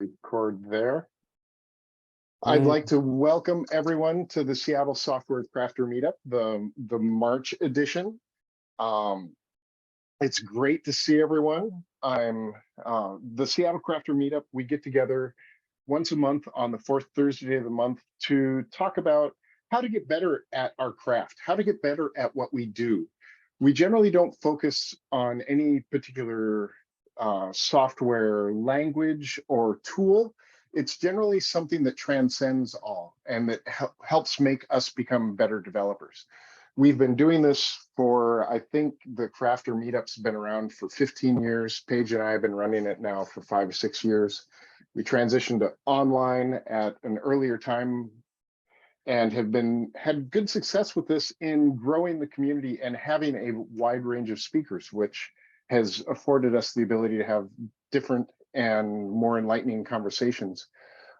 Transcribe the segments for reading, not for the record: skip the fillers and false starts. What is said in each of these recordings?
record there. I'd like to welcome everyone to the Seattle Software Crafter Meetup, the March edition. It's great to see everyone. The Seattle Crafter Meetup, we get together once a month on the fourth Thursday of the month to talk about how to get better at our craft, how to get better at what we do. We generally don't focus on any particular software language or tool. It's generally something that transcends all and that helps make us become better developers. We've been doing this for, I think the Crafter Meetup's been around for 15 years. Paige and I have been running it now for 5 or 6 years. We transitioned to online at an earlier time and have had good success with this in growing the community and having a wide range of speakers, which has afforded us the ability to have different and more enlightening conversations.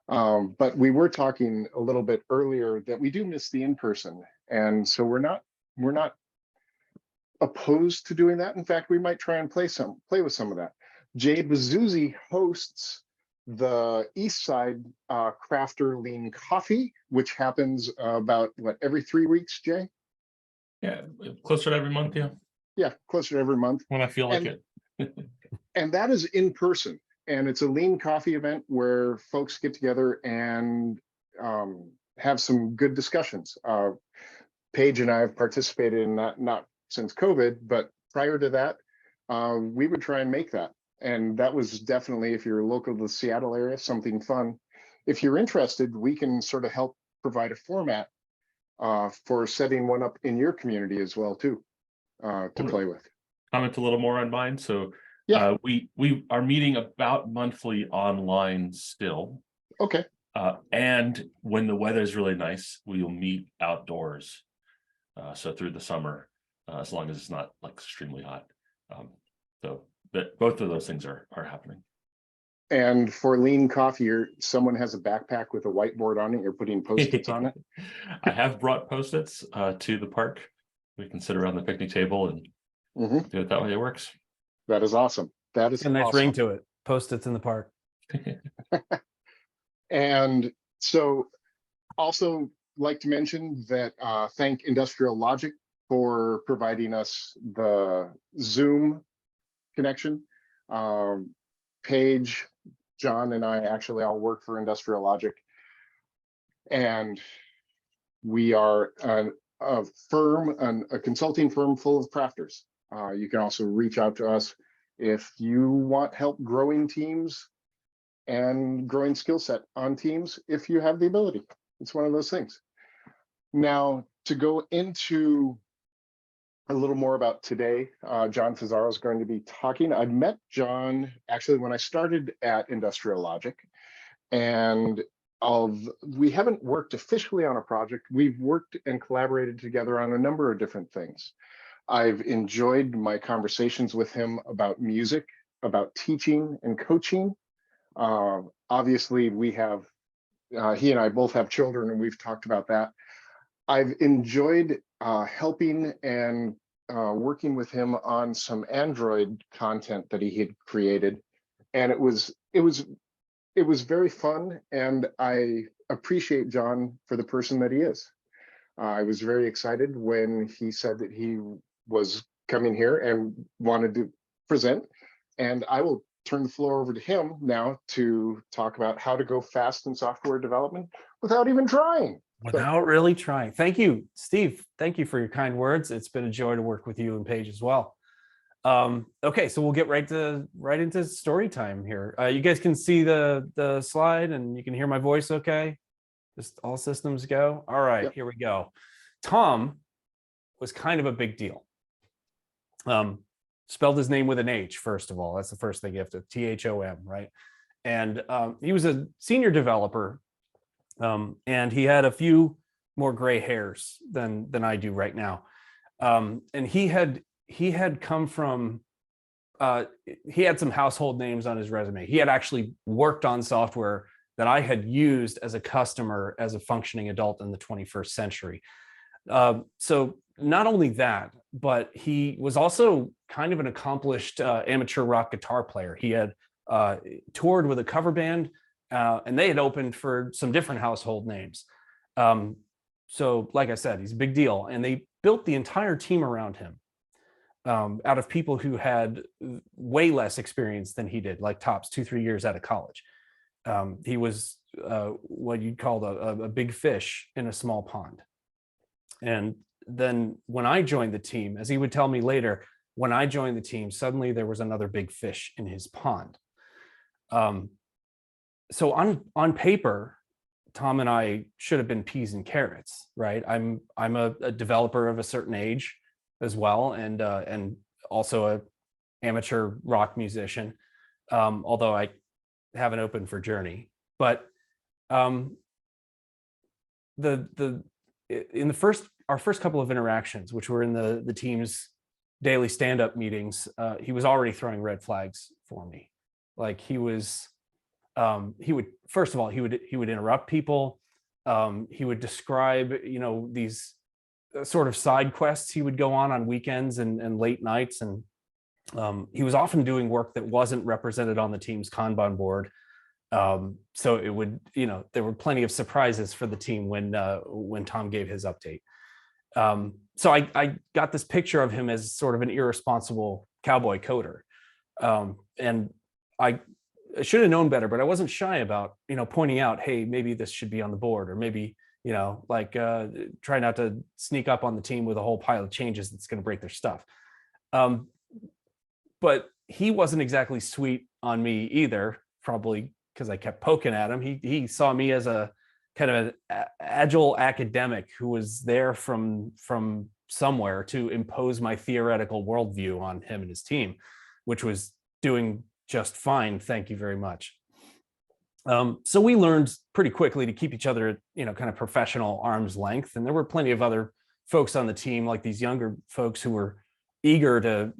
But we were talking a little bit earlier that we do miss the in-person. And so we're not opposed to doing that. In fact, we might try and play with some of that. Jay Bazuzzi hosts the East Side Crafter Lean Coffee, which happens about every 3 weeks, Jay? Yeah, closer to every month, yeah. Yeah, closer to every month. When I feel like it. And that is in person. And it's a lean coffee event where folks get together and have some good discussions. Paige and I have participated in that, not since COVID, but prior to that, we would try and make that. And that was definitely, if you're local to the Seattle area, something fun. If you're interested, we can sort of help provide a format for setting one up in your community as well, too, to play with. Comment a little more on mine. So yeah, we are meeting about monthly online still. Okay. And when the weather is really nice, we will meet outdoors. So through the summer, as long as it's not like extremely hot. But both of those things are happening. And for lean coffee, someone has a backpack with a whiteboard on it. You're putting Post-its on it. I have brought Post-its to the park. We can sit around the picnic table and do it that way. It works. That is awesome. That is a nice awesome. ring to it. Post-its in the park. And so also like to mention that thank Industrial Logic for providing us the Zoom connection. Paige, John, and I actually all work for Industrial Logic. And we are a firm, a consulting firm full of crafters. You can also reach out to us if you want help growing teams and growing skill set on teams, if you have the ability. It's one of those things. Now, to go into a little more about today, John Fazzaro is going to be talking. I met John actually when I started at Industrial Logic, and we haven't worked officially on a project. We've worked and collaborated together on a number of different things. I've enjoyed my conversations with him about music, about teaching and coaching. Obviously, he and I both have children, and we've talked about that. I've enjoyed helping and working with him on some Android content that he had created, and it was very fun. And I appreciate John for the person that he is. I was very excited when he said that he was coming here and wanted to present, and I will turn the floor over to him now to talk about how to go fast in software development without even trying. Without really trying. Thank you, Steve. Thank you for your kind words. It's been a joy to work with you and Paige as well. Okay, so we'll get right into story time here. You guys can see the slide and you can hear my voice okay? Just all systems go. All right, Here we go. Tom was kind of a big deal. Spelled his name with an H, first of all. That's the first thing you have to, T-H-O-M, right? And he was a senior developer, and he had a few more gray hairs than I do right now. And he had come from, he had some household names on his resume. He had actually worked on software that I had used as a customer as a functioning adult in the 21st century. So not only that, but he was also kind of an accomplished amateur rock guitar player. He had toured with a cover band and they had opened for some different household names. So like I said, he's a big deal, and they built the entire team around him, out of people who had way less experience than he did, like tops 2-3 years out of college. He was what you'd call a big fish in a small pond. And then when I joined the team, as he would tell me later, when I joined the team, suddenly there was another big fish in his pond. So on paper, Tom and I should have been peas and carrots, right? I'm a developer of a certain age as well, and also a amateur rock musician, although I haven't opened for Journey. But in our first couple of interactions, which were in the team's daily stand-up meetings, he was already throwing red flags for me. Like he would first of all, he would interrupt people. He would describe, these sort of side quests he would go on weekends and late nights. And he was often doing work that wasn't represented on the team's Kanban board. So it would, there were plenty of surprises for the team when Tom gave his update. So I got this picture of him as sort of an irresponsible cowboy coder. And I should have known better, but I wasn't shy about, pointing out, hey, maybe this should be on the board, or maybe, try not to sneak up on the team with a whole pile of changes that's going to break their stuff. But he wasn't exactly sweet on me either, probably because I kept poking at him. He saw me as a kind of an agile academic who was there from somewhere to impose my theoretical worldview on him and his team, which was doing just fine. Thank you very much. So we learned pretty quickly to keep each other at, kind of professional arm's length. And there were plenty of other folks on the team, like these younger folks who were eager to,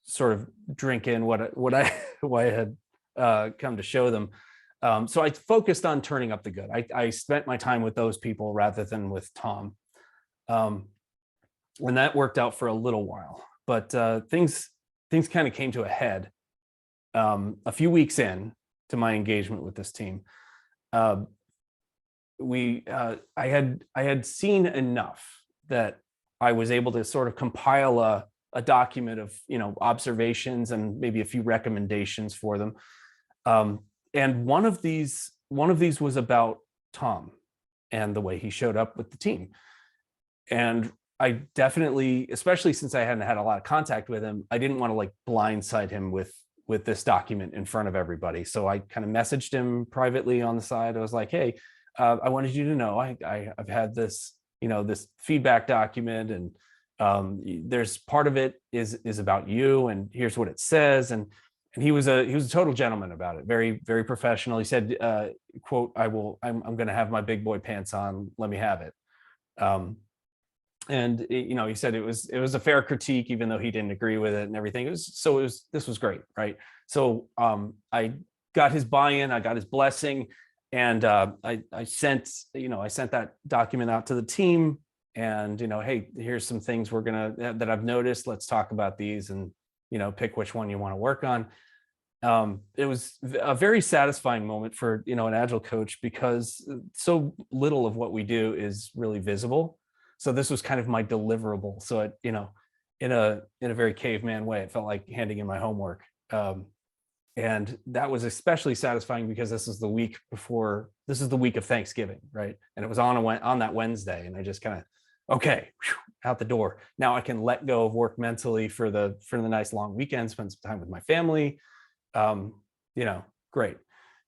sort of drink in what I had come to show them. So I focused on turning up the good. I spent my time with those people rather than with Tom. And that worked out for a little while, but things kind of came to a head a few weeks in to my engagement with this team. I had seen enough that I was able to sort of compile a document of, observations and maybe a few recommendations for them. And one of these was about Tom and the way he showed up with the team. And I definitely, especially since I hadn't had a lot of contact with him, I didn't want to blindside him with this document in front of everybody. So I kind of messaged him privately on the side. I was like, hey, I wanted you to know I've had this, this feedback document, and there's part of it is about you, and here's what it says. And he was a total gentleman about it. Very, very professional. He said, quote, I'm going to have my big boy pants on. Let me have it. And he said it was a fair critique, even though he didn't agree with it and everything. This was great, right? So I got his buy-in, I got his blessing, and I sent that document out to the team, and hey, here's some things that I've noticed. Let's talk about these, and pick which one you want to work on. It was a very satisfying moment for an agile coach, because so little of what we do is really visible. So this was kind of my deliverable. So it, in a very caveman way, it felt like handing in my homework. And that was especially satisfying because this is the week of Thanksgiving, right? And it was on that Wednesday, and I just kind of, okay, out the door. Now I can let go of work mentally for the nice long weekend, spend some time with my family. Great.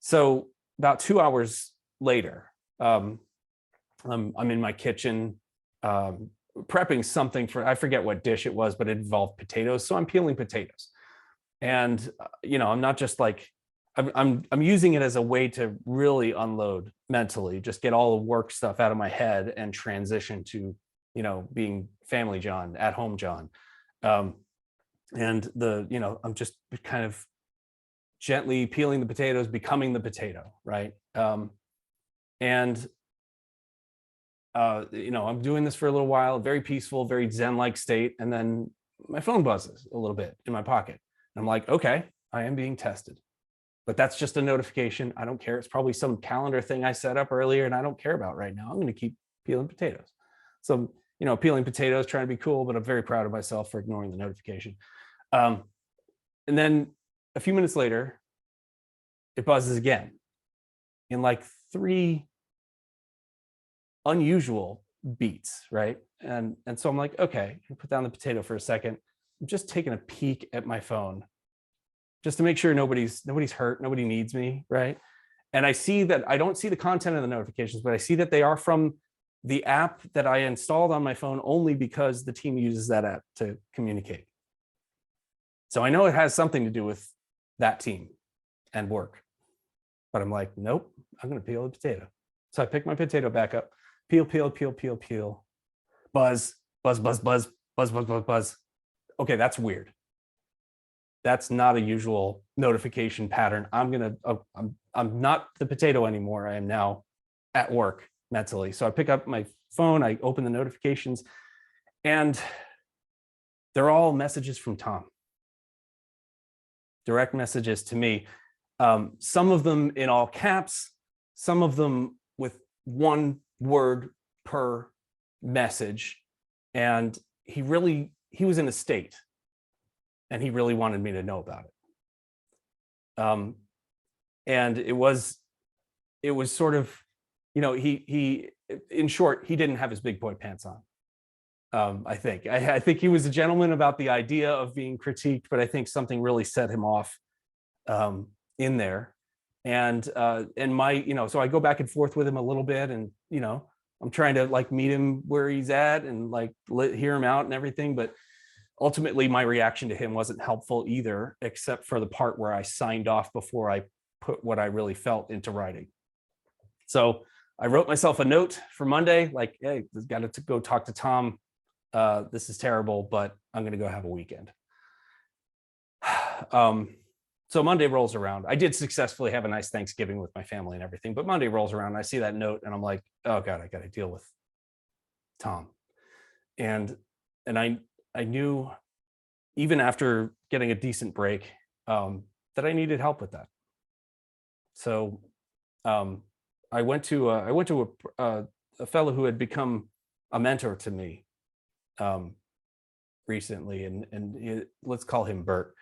So about 2 hours later, I'm in my kitchen, prepping something I forget what dish it was, but it involved potatoes. So I'm peeling potatoes, and I'm not just I'm using it as a way to really unload mentally, just get all the work stuff out of my head and transition to being family John, at home John. And I'm just kind of gently peeling the potatoes, becoming the potato, right? I'm doing this for a little while, very peaceful, very Zen-like state. And then my phone buzzes a little bit in my pocket. I'm like, okay, I am being tested. but that's just a notification. I don't care. It's probably some calendar thing I set up earlier and I don't care about right now. I'm going to keep peeling potatoes. So, peeling potatoes, trying to be cool, but I'm very proud of myself for ignoring the notification. And then a few minutes later, it buzzes again in like 3 unusual beats, right? And so I'm like, okay, I put down the potato for a second. I'm just taking a peek at my phone just to make sure nobody's hurt, nobody needs me, right? And I see that I don't see the content of the notifications, but I see that they are from the app that I installed on my phone only because the team uses that app to communicate. So I know it has something to do with that team and work, but I'm like, nope, I'm going to peel the potato. So I pick my potato back up, peel, peel, peel, peel, peel, buzz, buzz, buzz, buzz, buzz, buzz, buzz, buzz. Okay, that's weird. That's not a usual notification pattern. I'm not the potato anymore. I am now at work mentally. So I pick up my phone, I open the notifications, and they're all messages from Tom. Direct messages to me. Some of them in all caps, some of them with 1 word per message. And he was in a state and he really wanted me to know about it. And it was sort of, he in short, he didn't have his big boy pants on. I think he was a gentleman about the idea of being critiqued, but I think something really set him off in there. And so I go back and forth with him a little bit, and I'm trying to like meet him where he's at and like hear him out and everything. But ultimately, my reaction to him wasn't helpful either, except for the part where I signed off before I put what I really felt into writing. So I wrote myself a note for Monday, like, hey, got to go talk to Tom. This is terrible, but I'm going to go have a weekend. So Monday rolls around. I did successfully have a nice Thanksgiving with my family and everything, but Monday rolls around and I see that note and I'm like, oh God, I got to deal with Tom. And I knew even after getting a decent break that I needed help with that. So I went to a fellow who had become a mentor to me recently, and let's call him Bert.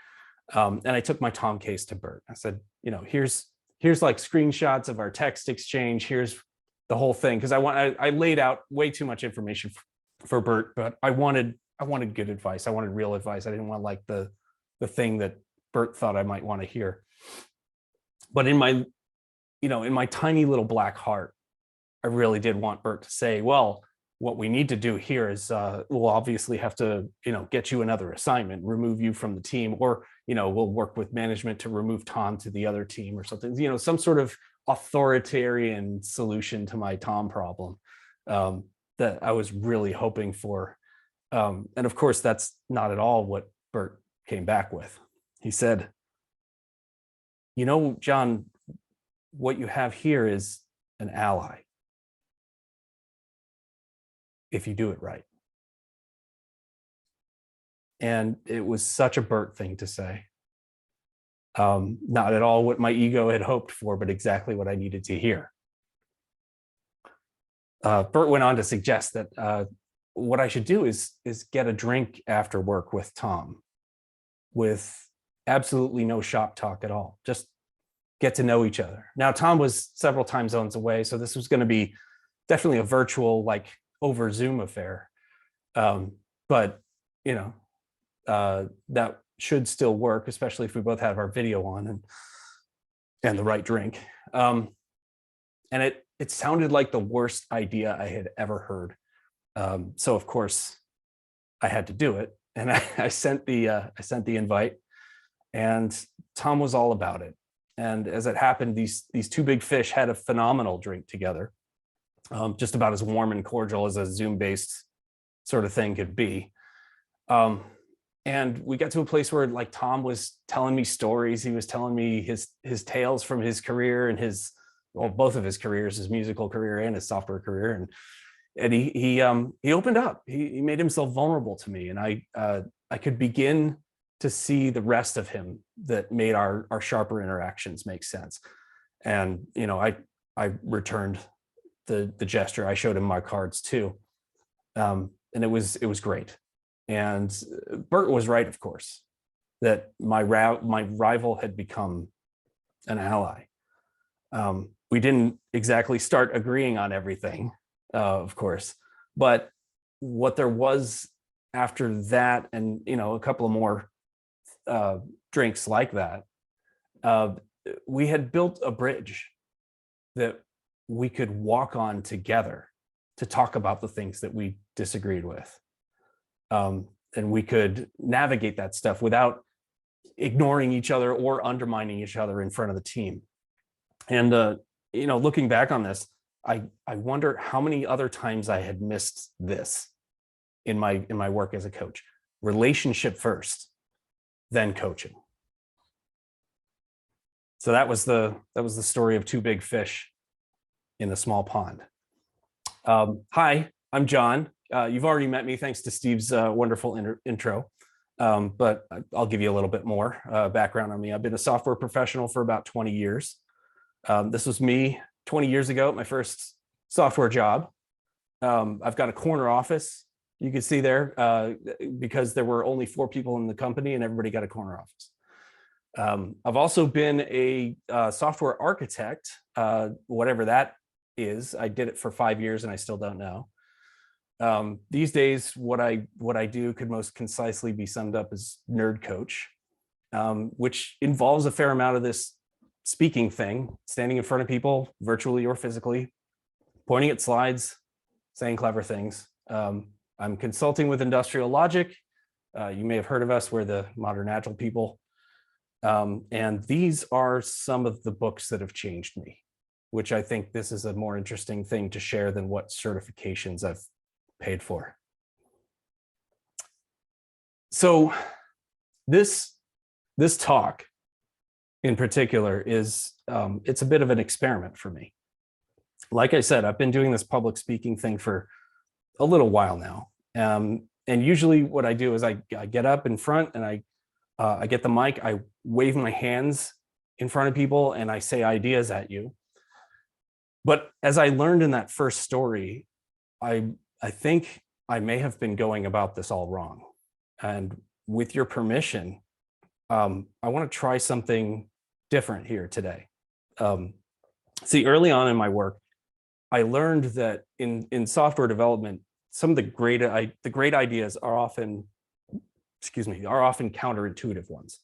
And I took my Tom case to Bert. I said, here's like screenshots of our text exchange. Here's the whole thing, because I laid out way too much information for Bert, but I wanted good advice. I wanted real advice. I didn't want like the thing that Bert thought I might want to hear. But in my tiny little black heart, I really did want Bert to say, well, what we need to do here is we'll obviously have to, get you another assignment, remove you from the team, or, we'll work with management to remove Tom to the other team or something, some sort of authoritarian solution to my Tom problem that I was really hoping for. And of course, that's not at all what Bert came back with. He said, John, what you have here is an ally, if you do it right. And it was such a Bert thing to say. Not at all what my ego had hoped for, but exactly what I needed to hear. Bert went on to suggest that what I should do is get a drink after work with Tom, with absolutely no shop talk at all. Just get to know each other. Now, Tom was several time zones away, so this was going to be definitely a virtual, like over Zoom affair. But that should still work, especially if we both have our video on and the right drink. And it sounded like the worst idea I had ever heard. So of course I had to do it, and I sent the invite, and Tom was all about it. And as it happened, these 2 big fish had a phenomenal drink together, just about as warm and cordial as a Zoom-based sort of thing could be. And we got to a place where like Tom was telling me stories. He was telling me his tales from his career and both of his careers, his musical career and his software career. And he opened up. He made himself vulnerable to me, and I could begin to see the rest of him that made our sharper interactions make sense. And, I returned the gesture. I showed him my cards too. And it was great. And Bert was right, of course, that my rival had become an ally. We didn't exactly start agreeing on everything, of course, but what there was after that, and a couple of more drinks like that, we had built a bridge that we could walk on together to talk about the things that we disagreed with. And we could navigate that stuff without ignoring each other or undermining each other in front of the team. And, looking back on this, I wonder how many other times I had missed this in my work as a coach. Relationship first, then coaching. So that was the story of two big fish in a small pond. Hi, I'm John. You've already met me thanks to Steve's wonderful intro, but I'll give you a little bit more background on me. I've been a software professional for about 20 years. This was me 20 years ago at my first software job. I've got a corner office, you can see there, because there were only 4 people in the company and everybody got a corner office. I've also been a software architect, whatever that is. I did it for 5 years and I still don't know. These days, what I do could most concisely be summed up as nerd coach, which involves a fair amount of this speaking thing, standing in front of people, virtually or physically, pointing at slides, saying clever things. I'm consulting with Industrial Logic. You may have heard of us. We're the Modern Agile people. And these are some of the books that have changed me, which I think this is a more interesting thing to share than what certifications I've paid for. So this talk in particular is, it's a bit of an experiment for me. Like I said, I've been doing this public speaking thing for a little while now. And usually what I do is I get up in front and I get the mic, I wave my hands in front of people and I say ideas at you. But as I learned in that first story, I think I may have been going about this all wrong. And with your permission, I want to try something different here today. See, early on in my work, I learned that in software development, some of the great ideas are often counterintuitive ones.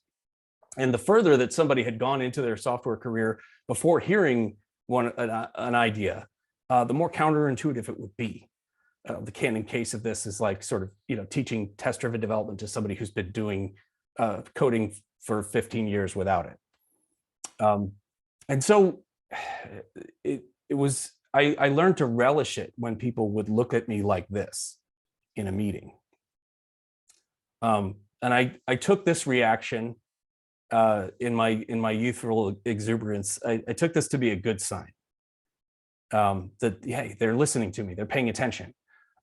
And the further that somebody had gone into their software career before hearing an idea, the more counterintuitive it would be. The canon case of this is like sort of, teaching test-driven development to somebody who's been doing coding for 15 years without it. And so I learned to relish it when people would look at me like this in a meeting. And I took this reaction in my youthful exuberance. I took this to be a good sign. That, hey, they're listening to me, they're paying attention.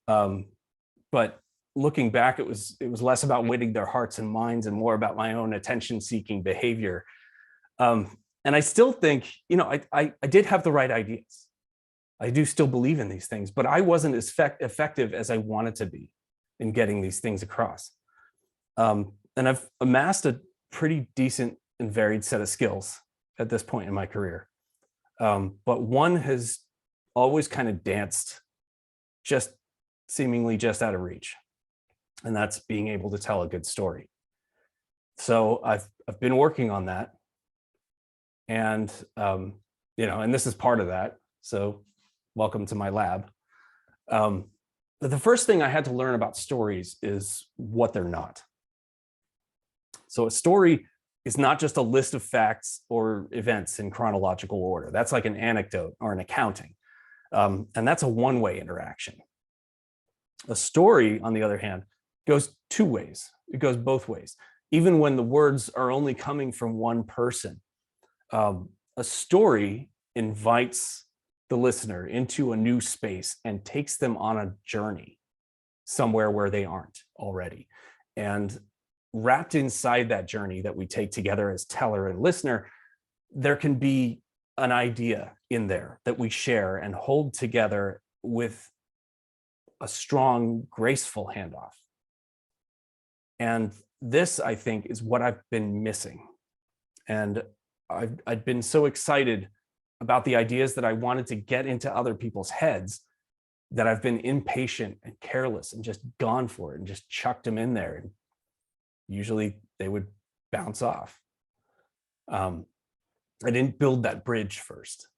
But looking back, it was less about winning their hearts and minds and more about my own attention-seeking behavior. And I still think, I did have the right ideas. I do still believe in these things, but I wasn't as effective as I wanted to be in getting these things across. And I've amassed a pretty decent and varied set of skills at this point in my career. But one has always kind of danced seemingly just out of reach. And that's being able to tell a good story. So I've been working on that. And, and this is part of that. So welcome to my lab. But the first thing I had to learn about stories is what they're not. So a story is not just a list of facts or events in chronological order. That's like an anecdote or an accounting. And that's a one-way interaction. A story, on the other hand, goes two ways. It goes both ways. Even when the words are only coming from one person, a story invites the listener into a new space and takes them on a journey somewhere where they aren't already. And wrapped inside that journey that we take together as teller and listener, there can be an idea in there that we share and hold together with a strong, graceful handoff. And this, I think, is what I've been missing. And I've been so excited about the ideas that I wanted to get into other people's heads that I've been impatient and careless and just gone for it and just chucked them in there. And usually they would bounce off. I didn't build that bridge first.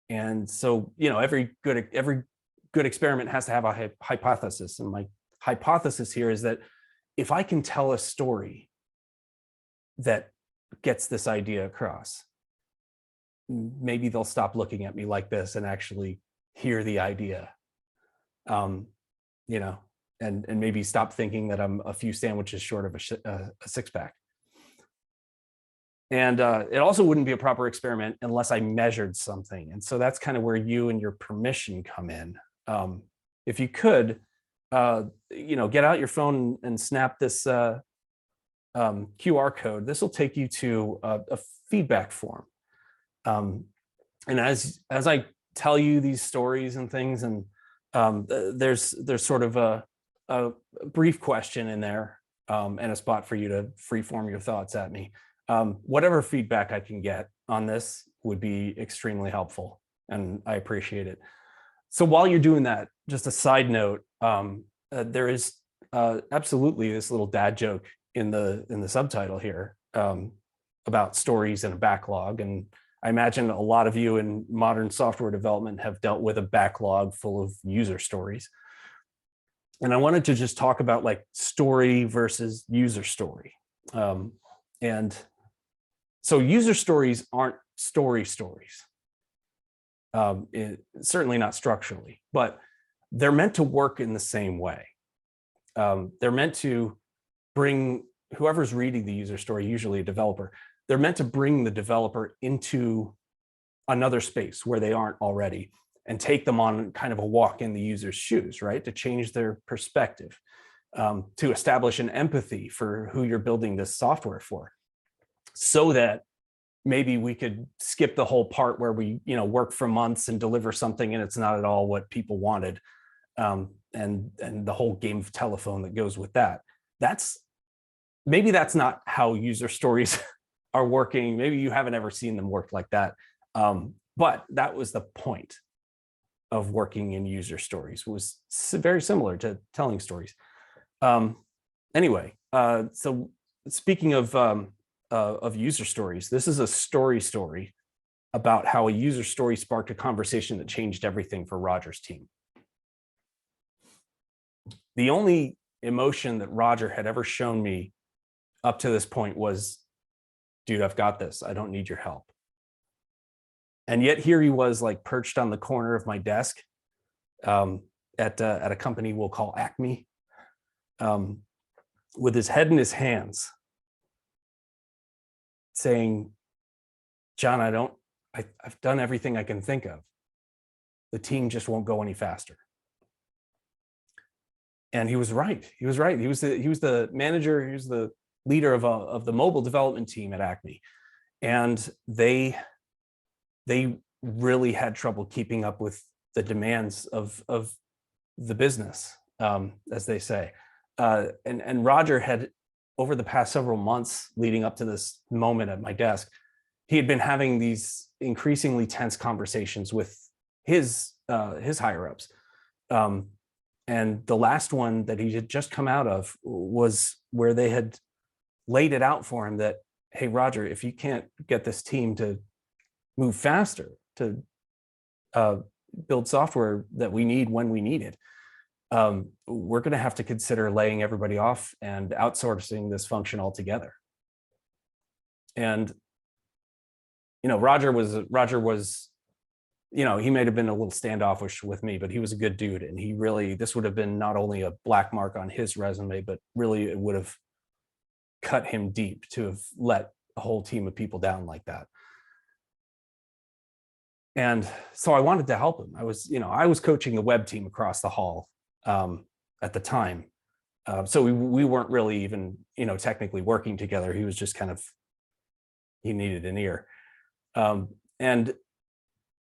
And so, every good experiment has to have a hypothesis. And my hypothesis here is that if I can tell a story that gets this idea across, maybe they'll stop looking at me like this and actually hear the idea, and maybe stop thinking that I'm a few sandwiches short of a six-pack. And it also wouldn't be a proper experiment unless I measured something. And so that's kind of where you and your permission come in. If you could, get out your phone and snap this QR code. This will take you to a feedback form. And as I tell you these stories and things, and there's sort of a brief question in there, and a spot for you to freeform your thoughts at me. Whatever feedback I can get on this would be extremely helpful, and I appreciate it. So while you're doing that, just a side note, there is absolutely this little dad joke in the subtitle here, about stories and a backlog. And I imagine a lot of you in modern software development have dealt with a backlog full of user stories. And I wanted to just talk about like story versus user story. And so user stories aren't stories, certainly not structurally, but they're meant to work in the same way. They're meant to bring whoever's reading the user story, usually a developer, they're meant to bring the developer into another space where they aren't already and take them on kind of a walk in the user's shoes, right? To change their perspective, to establish an empathy for who you're building this software for, so that maybe we could skip the whole part where we, work for months and deliver something and it's not at all what people wanted. And the whole game of telephone that goes with that. Maybe that's not how user stories are working. Maybe you haven't ever seen them work like that. But that was the point of working in user stories, was very similar to telling stories. Anyway, so speaking of user stories, this is a story about how a user story sparked a conversation that changed everything for Roger's team. The only emotion that Roger had ever shown me up to this point was, dude, I've got this. I don't need your help. And yet here he was, like perched on the corner of my desk at a company we'll call Acme, with his head in his hands, saying, John, I've done everything I can think of. The team just won't go any faster. And he was right. He was right. He was the manager. He was the leader of the mobile development team at Acme, and they really had trouble keeping up with the demands of the business, as they say. And Roger had, over the past several months leading up to this moment at my desk, he had been having these increasingly tense conversations with his higher ups. And the last one that he had just come out of was where they had laid it out for him that, hey, Roger, if you can't get this team to move faster, to build software that we need when we need it, we're going to have to consider laying everybody off and outsourcing this function altogether. And, Roger was, he might have been a little standoffish with me, but he was a good dude. And this would have been not only a black mark on his resume, but really it would have cut him deep to have let a whole team of people down like that. And so I wanted to help him. I was coaching the web team across the hall at the time. So we weren't really even, technically working together. He was just kind of, he needed an ear. And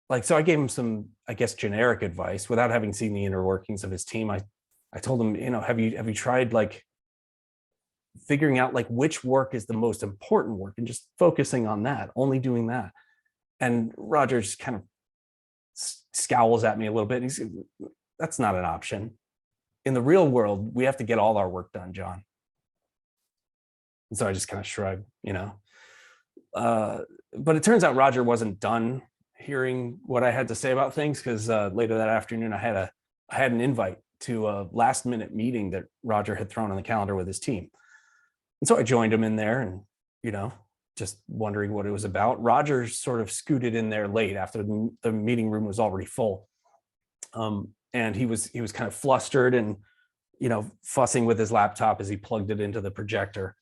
like, so I gave him some, I guess, generic advice without having seen the inner workings of his team. I told him, have you tried like figuring out like which work is the most important work and just focusing on that, only doing that. And Roger just kind of scowls at me a little bit. And he's, that's not an option. In the real world, we have to get all our work done, John. And so I just kind of shrugged, but it turns out Roger wasn't done hearing what I had to say about things, because later that afternoon I had an invite to a last minute meeting that Roger had thrown on the calendar with his team. And so I joined him in there and, just wondering what it was about. Roger sort of scooted in there late after the meeting room was already full. And he was kind of flustered and, fussing with his laptop as he plugged it into the projector.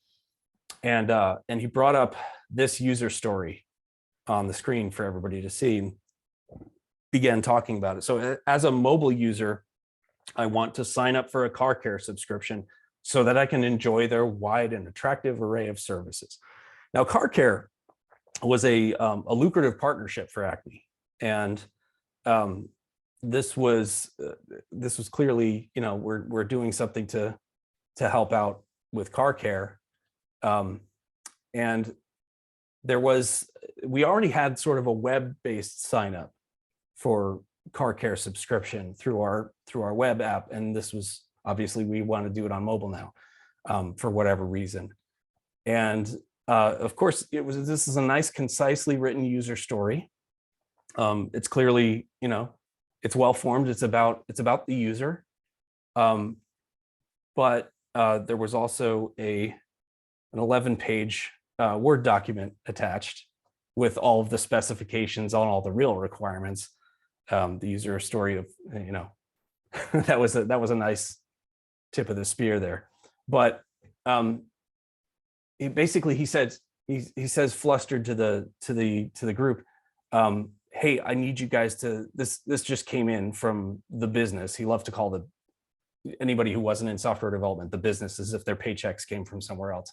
And he brought up this user story on the screen for everybody to see and began talking about it. So as a mobile user, I want to sign up for a car care subscription so that I can enjoy their wide and attractive array of services. Now, car care was a lucrative partnership for Acme, and this was clearly, we're doing something to help out with car care, and we already had sort of a web-based sign up for car care subscription through our web app, and this was obviously, we want to do it on mobile now, for whatever reason. And of course, this is a nice, concisely written user story. It's clearly, it's well formed. It's about the user. But there was also an 11-page Word document attached with all of the specifications on all the real requirements. The user story of, that was a nice tip of the spear there. But he says flustered to the group, hey, I need you guys to, this just came in from the business. He loved to call anybody who wasn't in software development the business, as if their paychecks came from somewhere else.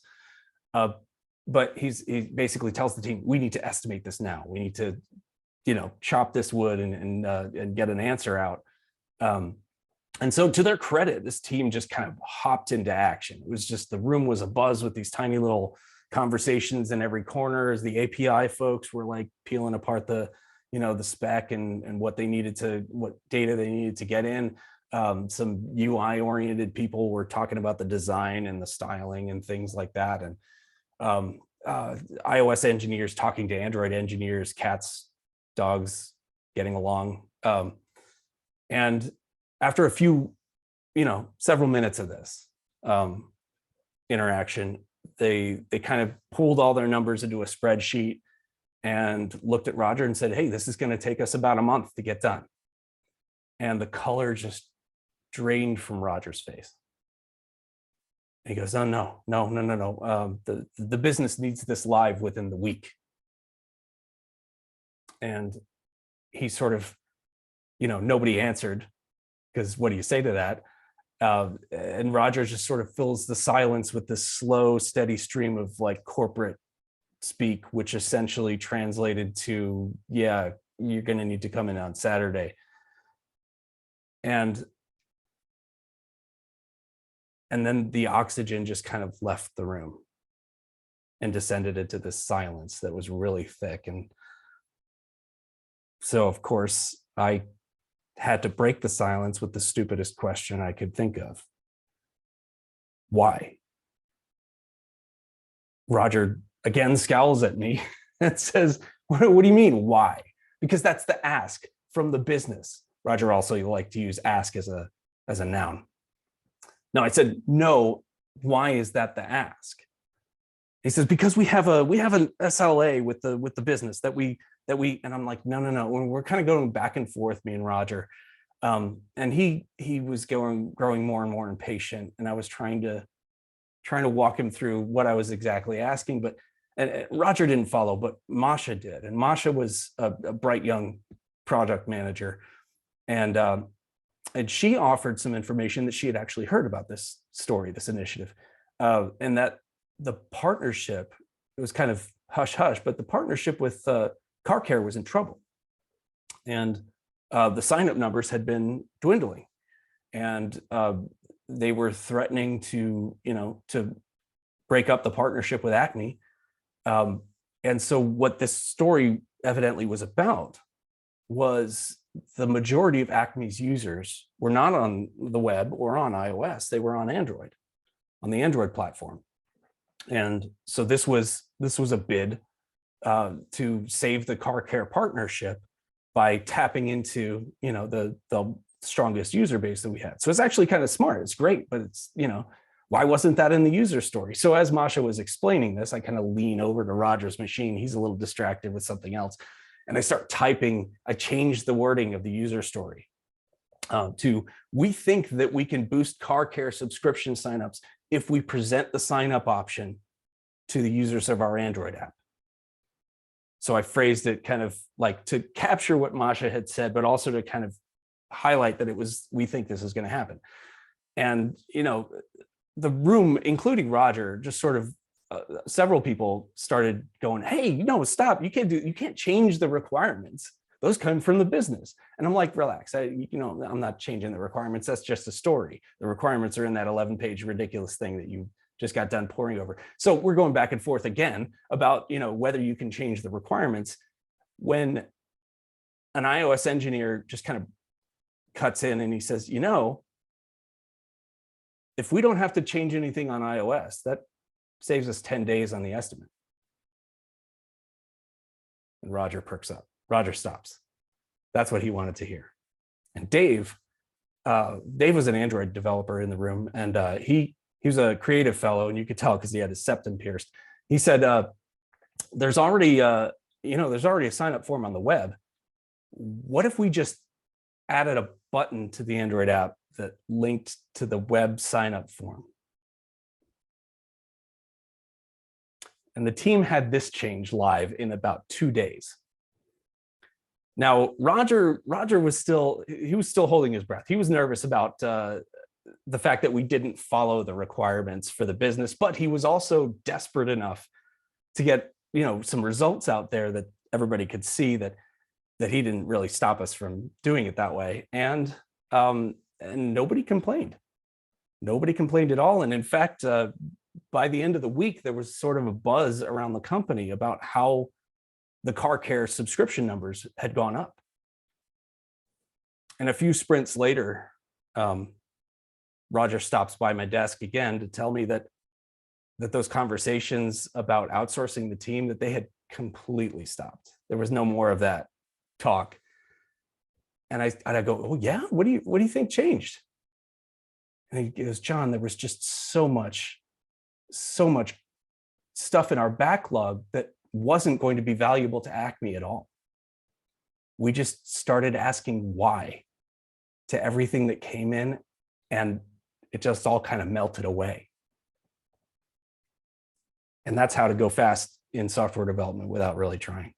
But he basically tells the team, we need to estimate this now. We need to, chop this wood and get an answer out. And so, to their credit, this team just kind of hopped into action. It was just, the room was abuzz with these tiny little conversations in every corner as the API folks were like peeling apart the spec and what data they needed to get in. Some UI oriented people were talking about the design and the styling and things like that. And iOS engineers talking to Android engineers, cats, dogs, getting along. And after a few, several minutes of this interaction, they kind of pulled all their numbers into a spreadsheet and looked at Roger and said, hey, this is going to take us about a month to get done. And the color just drained from Roger's face. And he goes, oh, no. The business needs this live within the week. And he sort of, nobody answered, because what do you say to that? And Roger just sort of fills the silence with this slow, steady stream of like corporate speak, which essentially translated to, yeah, you're going to need to come in on Saturday. And then the oxygen just kind of left the room and descended into this silence that was really thick. And so, of course, I had to break the silence with the stupidest question I could think of. Why? Roger again scowls at me and says, what do you mean, why? Because that's the ask from the business. Roger also liked to use ask as a noun. No, I said, no, why is that the ask? He says, because we have an SLA with the business that we, and I'm like, no. We're kind of going back and forth, me and Roger. And he was growing more and more impatient, and I was trying to walk him through what I was exactly asking, but and Roger didn't follow, but Masha did. And Masha was a bright young product manager. And And she offered some information that she had actually heard about this story, this initiative, and that the partnership, it was kind of hush hush, but the partnership with Car Care was in trouble. And the sign-up numbers had been dwindling. And they were threatening to, to break up the partnership with Acme. And so what this story evidently was about was the majority of Acme's users were not on the web or on iOS. They were on Android, on the Android platform. And so this was a bid to save the Car Care partnership by tapping into, the strongest user base that we had. So it's actually kind of smart. It's great, but it's, why wasn't that in the user story? So as Masha was explaining this, I kind of lean over to Roger's machine. He's a little distracted with something else. And I start typing, I changed the wording of the user story to, we think that we can boost Car Care subscription signups if we present the sign up option to the users of our Android app. So I phrased it kind of like to capture what Masha had said, but also to kind of highlight that we think this is going to happen. And, the room, including Roger, just sort of several people started going, hey, stop. You can't change the requirements. Those come from the business. And I'm like, relax. I'm not changing the requirements. That's just a story. The requirements are in that 11-page ridiculous thing that you just got done pouring over. So we're going back and forth again about, whether you can change the requirements, when an iOS engineer just kind of cuts in and he says, if we don't have to change anything on iOS, that saves us 10 days on the estimate. And Roger perks up. Roger stops. That's what he wanted to hear. And Dave was an Android developer in the room, and he was a creative fellow, and you could tell because he had his septum pierced. He said, there's already a sign-up form on the web. What if we just added a button to the Android app that linked to the web sign-up form? And the team had this change live in about 2 days. Now, Roger was still holding his breath. He was nervous about the fact that we didn't follow the requirements for the business, but he was also desperate enough to get, some results out there that everybody could see that he didn't really stop us from doing it that way. And nobody complained. Nobody complained at all. And in fact, by the end of the week, there was sort of a buzz around the company about how the Car Care subscription numbers had gone up. And a few sprints later, Roger stops by my desk again to tell me that those conversations about outsourcing the team, that they had completely stopped. There was no more of that talk. And I go, oh yeah, what do you think changed? And he goes, John, there was just so much stuff in our backlog that wasn't going to be valuable to Acme at all. We just started asking why to everything that came in, and it just all kind of melted away. And that's how to go fast in software development without really trying.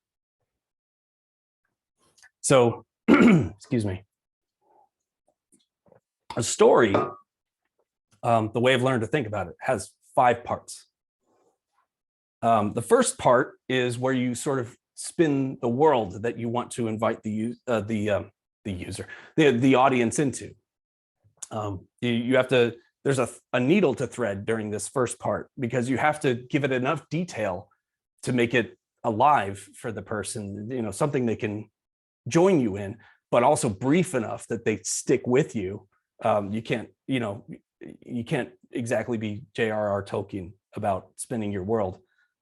So, excuse me. A story, the way I've learned to think about it, has 5 parts. The first part is where you sort of spin the world that you want to invite the audience into. You have to, there's a needle to thread during this first part, because you have to give it enough detail to make it alive for the person, something they can join you in, but also brief enough that they stick with you. You can't exactly be J.R.R. Tolkien about spinning your world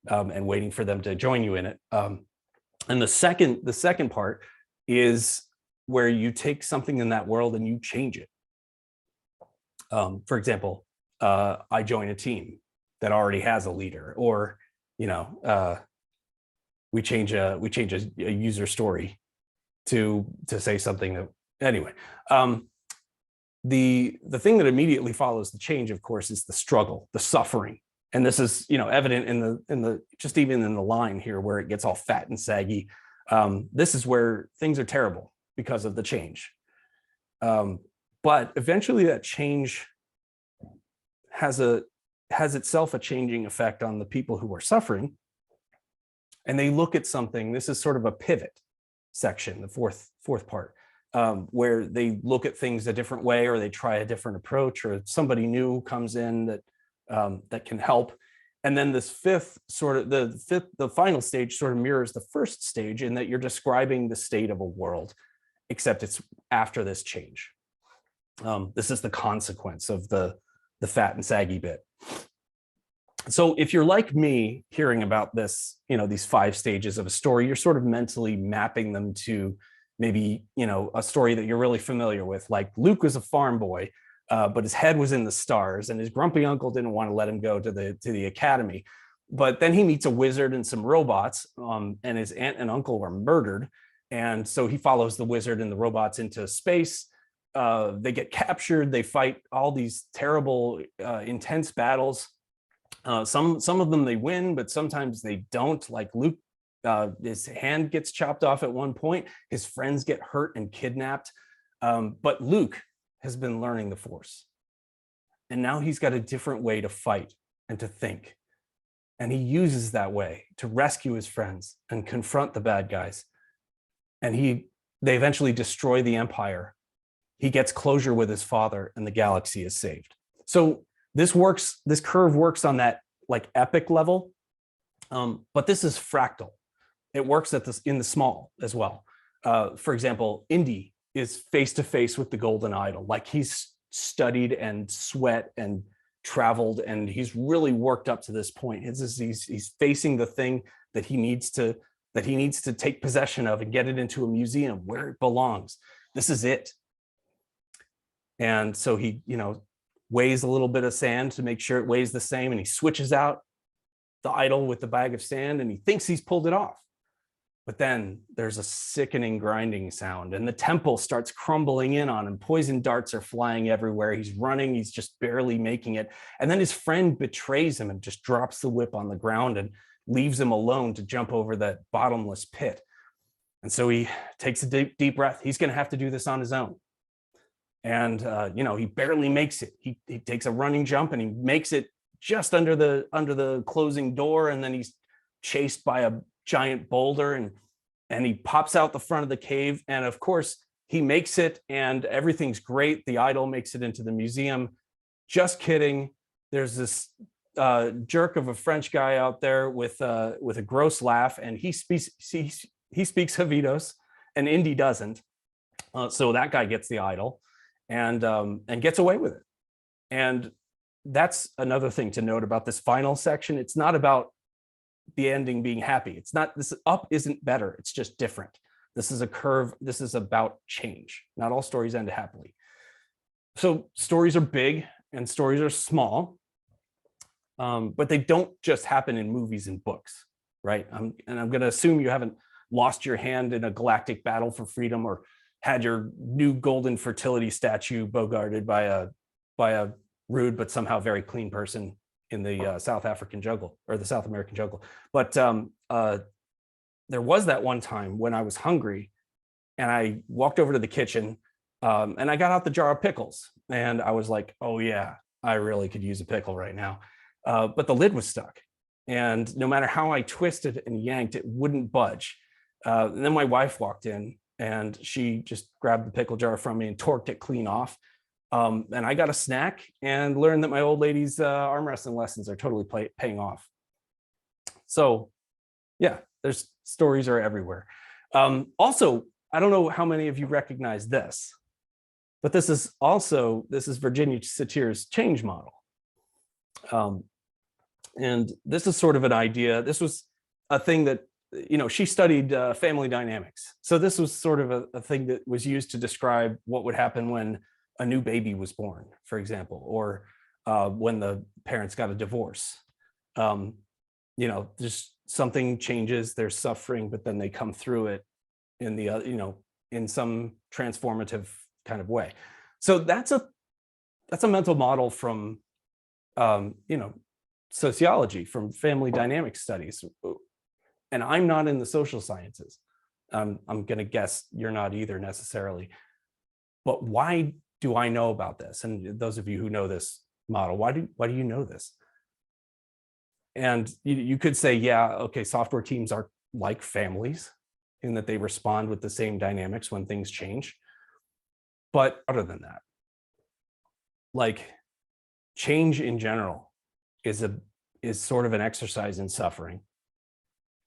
and waiting for them to join you in it. And the second part is where you take something in that world and you change it. For example, I join a team that already has a leader, or we change a user story to say something that, anyway. The thing that immediately follows the change, of course, is the struggle, the suffering. And this is, evident in the just even in the line here where it gets all fat and saggy. This is where things are terrible because of the change. But eventually that change has itself a changing effect on the people who are suffering. And they look at something, this is sort of a pivot section, the fourth part, where they look at things a different way, or they try a different approach, or somebody new comes in that can help. And then this fifth, the final stage sort of mirrors the first stage in that you're describing the state of a world, except it's after this change. This is the consequence of the fat and saggy bit. So if you're like me, hearing about this, these 5 stages of a story, you're sort of mentally mapping them to maybe, a story that you're really familiar with. Like Luke was a farm boy, but his head was in the stars, and his grumpy uncle didn't want to let him go to the academy. But then he meets a wizard and some robots, and his aunt and uncle were murdered. And so he follows the wizard and the robots into space. They get captured. They fight all these terrible, intense battles. Some of them they win, but sometimes they don't. Like Luke, his hand gets chopped off at one point. His friends get hurt and kidnapped. But Luke has been learning the Force. And now he's got a different way to fight and to think. And he uses that way to rescue his friends and confront the bad guys. And they eventually destroy the Empire. He gets closure with his father, and the galaxy is saved. So this curve works on that like epic level, but this is fractal. It works in the small as well. For example, Indy is face to face with the golden idol. Like he's studied and sweat and traveled, and he's really worked up to this point. He's facing the thing that he needs to take possession of and get it into a museum where it belongs. This is it. And so he, weighs a little bit of sand to make sure it weighs the same, and he switches out the idol with the bag of sand, and he thinks he's pulled it off. But then there's a sickening grinding sound, and the temple starts crumbling in on him. Poison darts are flying everywhere. He's running, he's just barely making it. And then his friend betrays him and just drops the whip on the ground and leaves him alone to jump over that bottomless pit. And so he takes a deep breath. He's going to have to do this on his own. And he barely makes it. He takes a running jump, and he makes it just under the closing door, and then he's chased by a giant boulder, and he pops out the front of the cave, and of course he makes it, and everything's great. The idol makes it into the museum. Just kidding. There's this jerk of a French guy out there with a gross laugh, and he speaks Havidos, and Indy doesn't. So that guy gets the idol and gets away with it. And that's another thing to note about this final section. It's not about the ending being happy. It's not, this up isn't better. It's just different. This is a curve. This is about change. Not all stories end happily. So stories are big and stories are small, but they don't just happen in movies and books, right? And I'm going to assume you haven't lost your hand in a galactic battle for freedom, or had your new golden fertility statue bogarted by a rude but somehow very clean person in the South African jungle, or the South American jungle. But there was that one time when I was hungry, and I walked over to the kitchen, and I got out the jar of pickles, and I was like, oh yeah, I really could use a pickle right now. But the lid was stuck, and no matter how I twisted and yanked, it wouldn't budge. And then my wife walked in, and she just grabbed the pickle jar from me and torqued it clean off. And I got a snack and learned that my old lady's arm wrestling lessons are totally paying off. So yeah, there's stories are everywhere. Also, I don't know how many of you recognize this, but this is Virginia Satir's change model. And this is sort of an idea. This was a thing that, she studied family dynamics. So this was sort of a thing that was used to describe what would happen when a new baby was born, for example, or when the parents got a divorce. Just something changes, there's suffering, but then they come through it in in some transformative kind of way. So that's a mental model from sociology, from family dynamic studies. And I'm not in the social sciences. I'm going to guess you're not either necessarily. But why do I know about this? And those of you who know this model, why do you know this? And you could say, yeah, okay, software teams are like families in that they respond with the same dynamics when things change. But other than that, like change in general is sort of an exercise in suffering.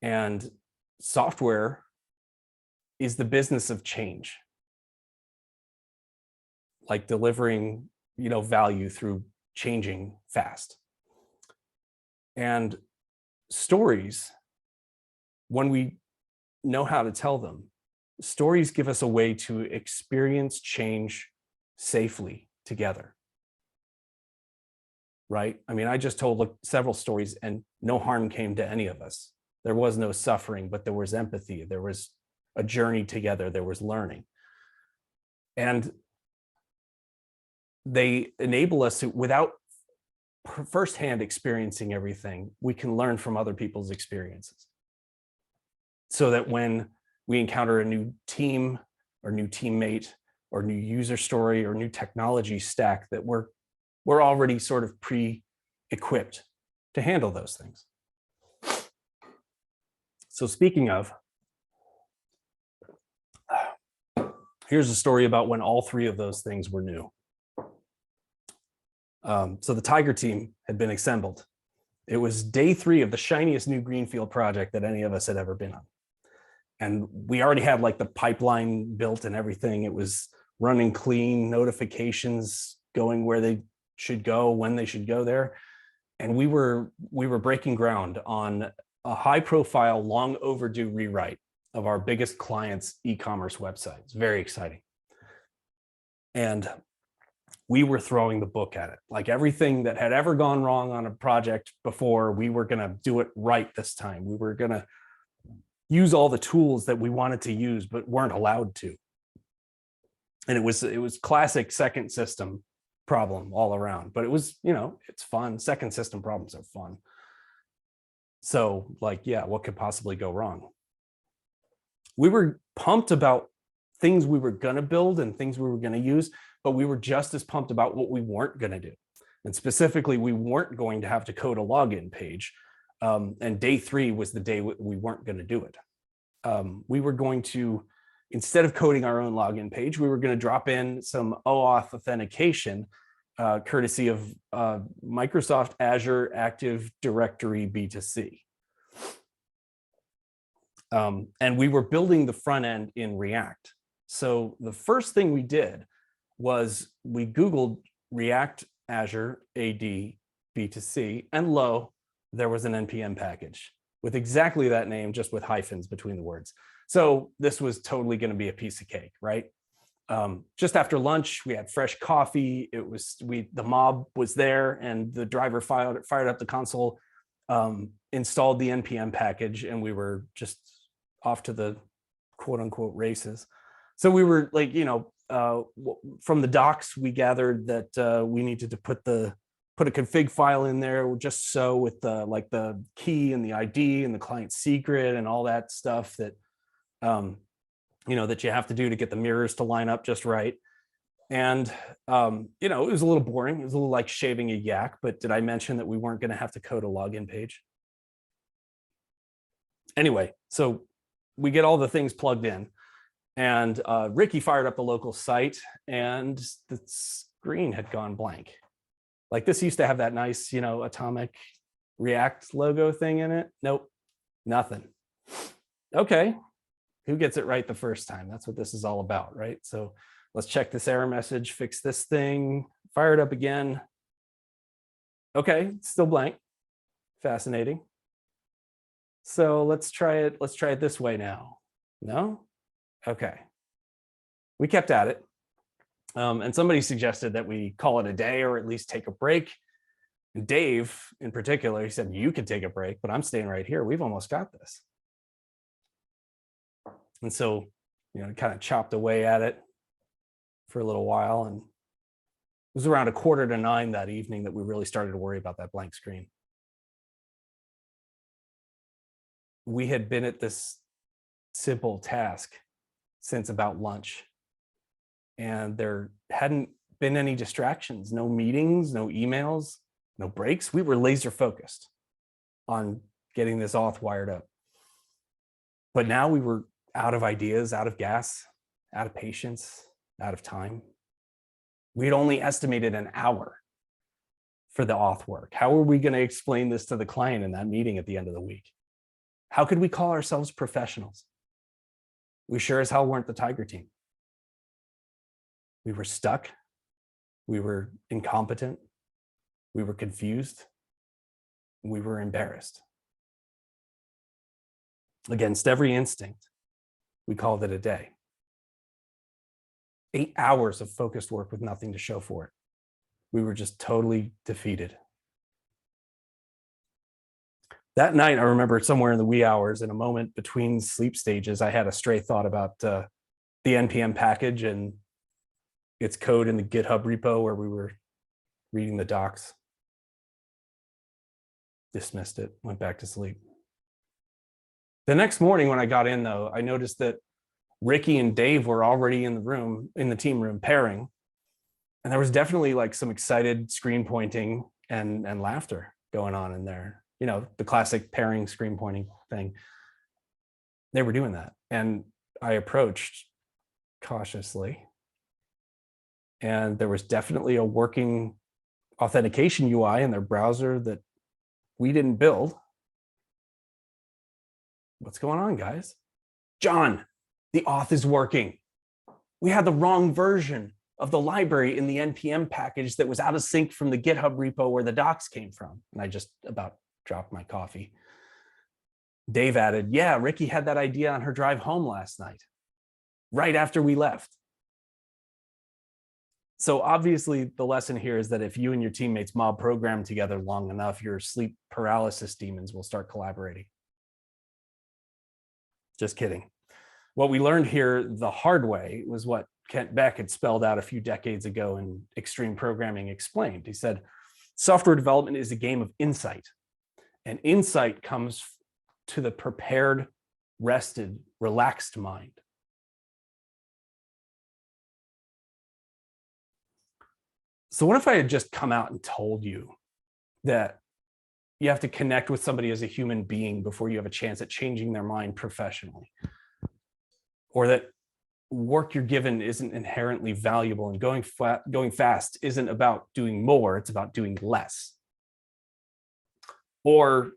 And software is the business of change, like delivering, value through changing fast. And stories, when we know how to tell them, stories give us a way to experience change safely together. Right? I mean, I just told several stories and no harm came to any of us. There was no suffering, but there was empathy. There was a journey together. There was learning. And they enable us to, without firsthand experiencing everything, we can learn from other people's experiences. So that when we encounter a new team or new teammate or new user story or new technology stack, that we're already sort of pre-equipped to handle those things. So speaking of, here's a story about when all three of those things were new. So the Tiger team had been assembled. It was day 3 of the shiniest new Greenfield project that any of us had ever been on. And we already had like the pipeline built and everything. It was running clean, notifications going where they should go, when they should go there. And we were breaking ground on a high profile, long overdue rewrite of our biggest client's e-commerce website. It's very exciting. And we were throwing the book at it. Like everything that had ever gone wrong on a project before, we were going to do it right this time. We were going to use all the tools that we wanted to use, but weren't allowed to. And it was classic second system problem all around, but it was, it's fun. Second system problems are fun. So like, yeah, what could possibly go wrong? We were pumped about things we were going to build and things we were going to use, but we were just as pumped about what we weren't going to do. And specifically, we weren't going to have to code a login page. And day 3 was the day we weren't going to do it. We were going to, instead of coding our own login page, we were going to drop in some OAuth authentication, courtesy of Microsoft Azure Active Directory B2C. And we were building the front end in React. So the first thing we did was we Googled React Azure AD B2C, and lo, there was an NPM package with exactly that name, just with hyphens between the words. So this was totally going to be a piece of cake, right? Just after lunch, we had fresh coffee. The mob was there, and the driver fired up the console, installed the NPM package, and we were just off to the quote unquote races. So we were like, from the docs, we gathered that we needed to put a config file in there, just so with the key and the ID and the client secret and all that stuff that that you have to do to get the mirrors to line up just right. And it was a little boring. It was a little like shaving a yak. But did I mention that we weren't going to have to code a login page? Anyway, so we get all the things plugged in, and Ricky fired up the local site, and the screen had gone blank. Like this used to have that nice, atomic React logo thing in it. Nope, nothing. Okay, who gets it right the first time? That's what this is all about, right? So let's check this error message, fix this thing, fire it up again. Okay, it's still blank. Fascinating. So let's try it. Let's try it this way now. No? Okay. We kept at it. And somebody suggested that we call it a day or at least take a break. And Dave, in particular, he said, you could take a break, but I'm staying right here. We've almost got this. And so, kind of chopped away at it for a little while. And it was around 8:45 that evening that we really started to worry about that blank screen. We had been at this simple task since about lunch, and there hadn't been any distractions, no meetings, no emails, no breaks. We were laser focused on getting this auth wired up. But now we were out of ideas, out of gas, out of patience, out of time. We had only estimated an hour for the auth work. How are we going to explain this to the client in that meeting at the end of the week? How could we call ourselves professionals? We sure as hell weren't the Tiger team. We were stuck. We were incompetent. We were confused. We were embarrassed. Against every instinct, we called it a day. 8 hours of focused work with nothing to show for it. We were just totally defeated. That night, I remember somewhere in the wee hours, in a moment between sleep stages, I had a stray thought about the NPM package and its code in the GitHub repo where we were reading the docs. Dismissed it, went back to sleep. The next morning when I got in, though, I noticed that Ricky and Dave were already in the room, in the team room, pairing. And there was definitely like some excited screen pointing and laughter going on in there. You know, the classic pairing screen pointing thing. They were doing that. And I approached cautiously. And there was definitely a working authentication UI in their browser that we didn't build. What's going on, guys? John, the auth is working. We had the wrong version of the library in the NPM package that was out of sync from the GitHub repo where the docs came from. And I just about dropped my coffee. Dave added, yeah, Ricky had that idea on her drive home last night, right after we left. So obviously the lesson here is that if you and your teammates mob program together long enough, your sleep paralysis demons will start collaborating. Just kidding. What we learned here the hard way was what Kent Beck had spelled out a few decades ago in Extreme Programming Explained. He said, software development is a game of insight, and insight comes to the prepared, rested, relaxed mind. So what if I had just come out and told you that you have to connect with somebody as a human being before you have a chance at changing their mind professionally? Or that work you're given isn't inherently valuable and going fast isn't about doing more, it's about doing less. Or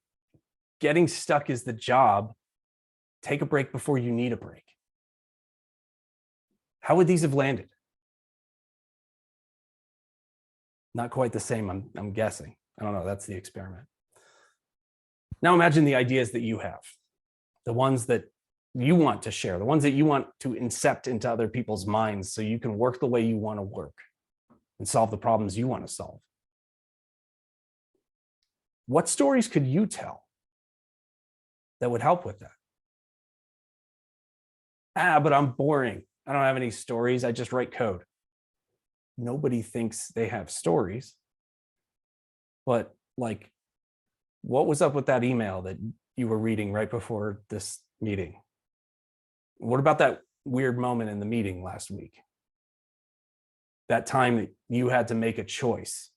getting stuck is the job, take a break before you need a break. How would these have landed? Not quite the same, I'm guessing. I don't know, that's the experiment. Now imagine the ideas that you have, the ones that you want to share, the ones that you want to incept into other people's minds so you can work the way you want to work and solve the problems you want to solve. What stories could you tell that would help with that? But I'm boring. I don't have any stories. I just write code. Nobody thinks they have stories. But like, what was up with that email that you were reading right before this meeting? What about that weird moment in the meeting last week? That time that you had to make a choice.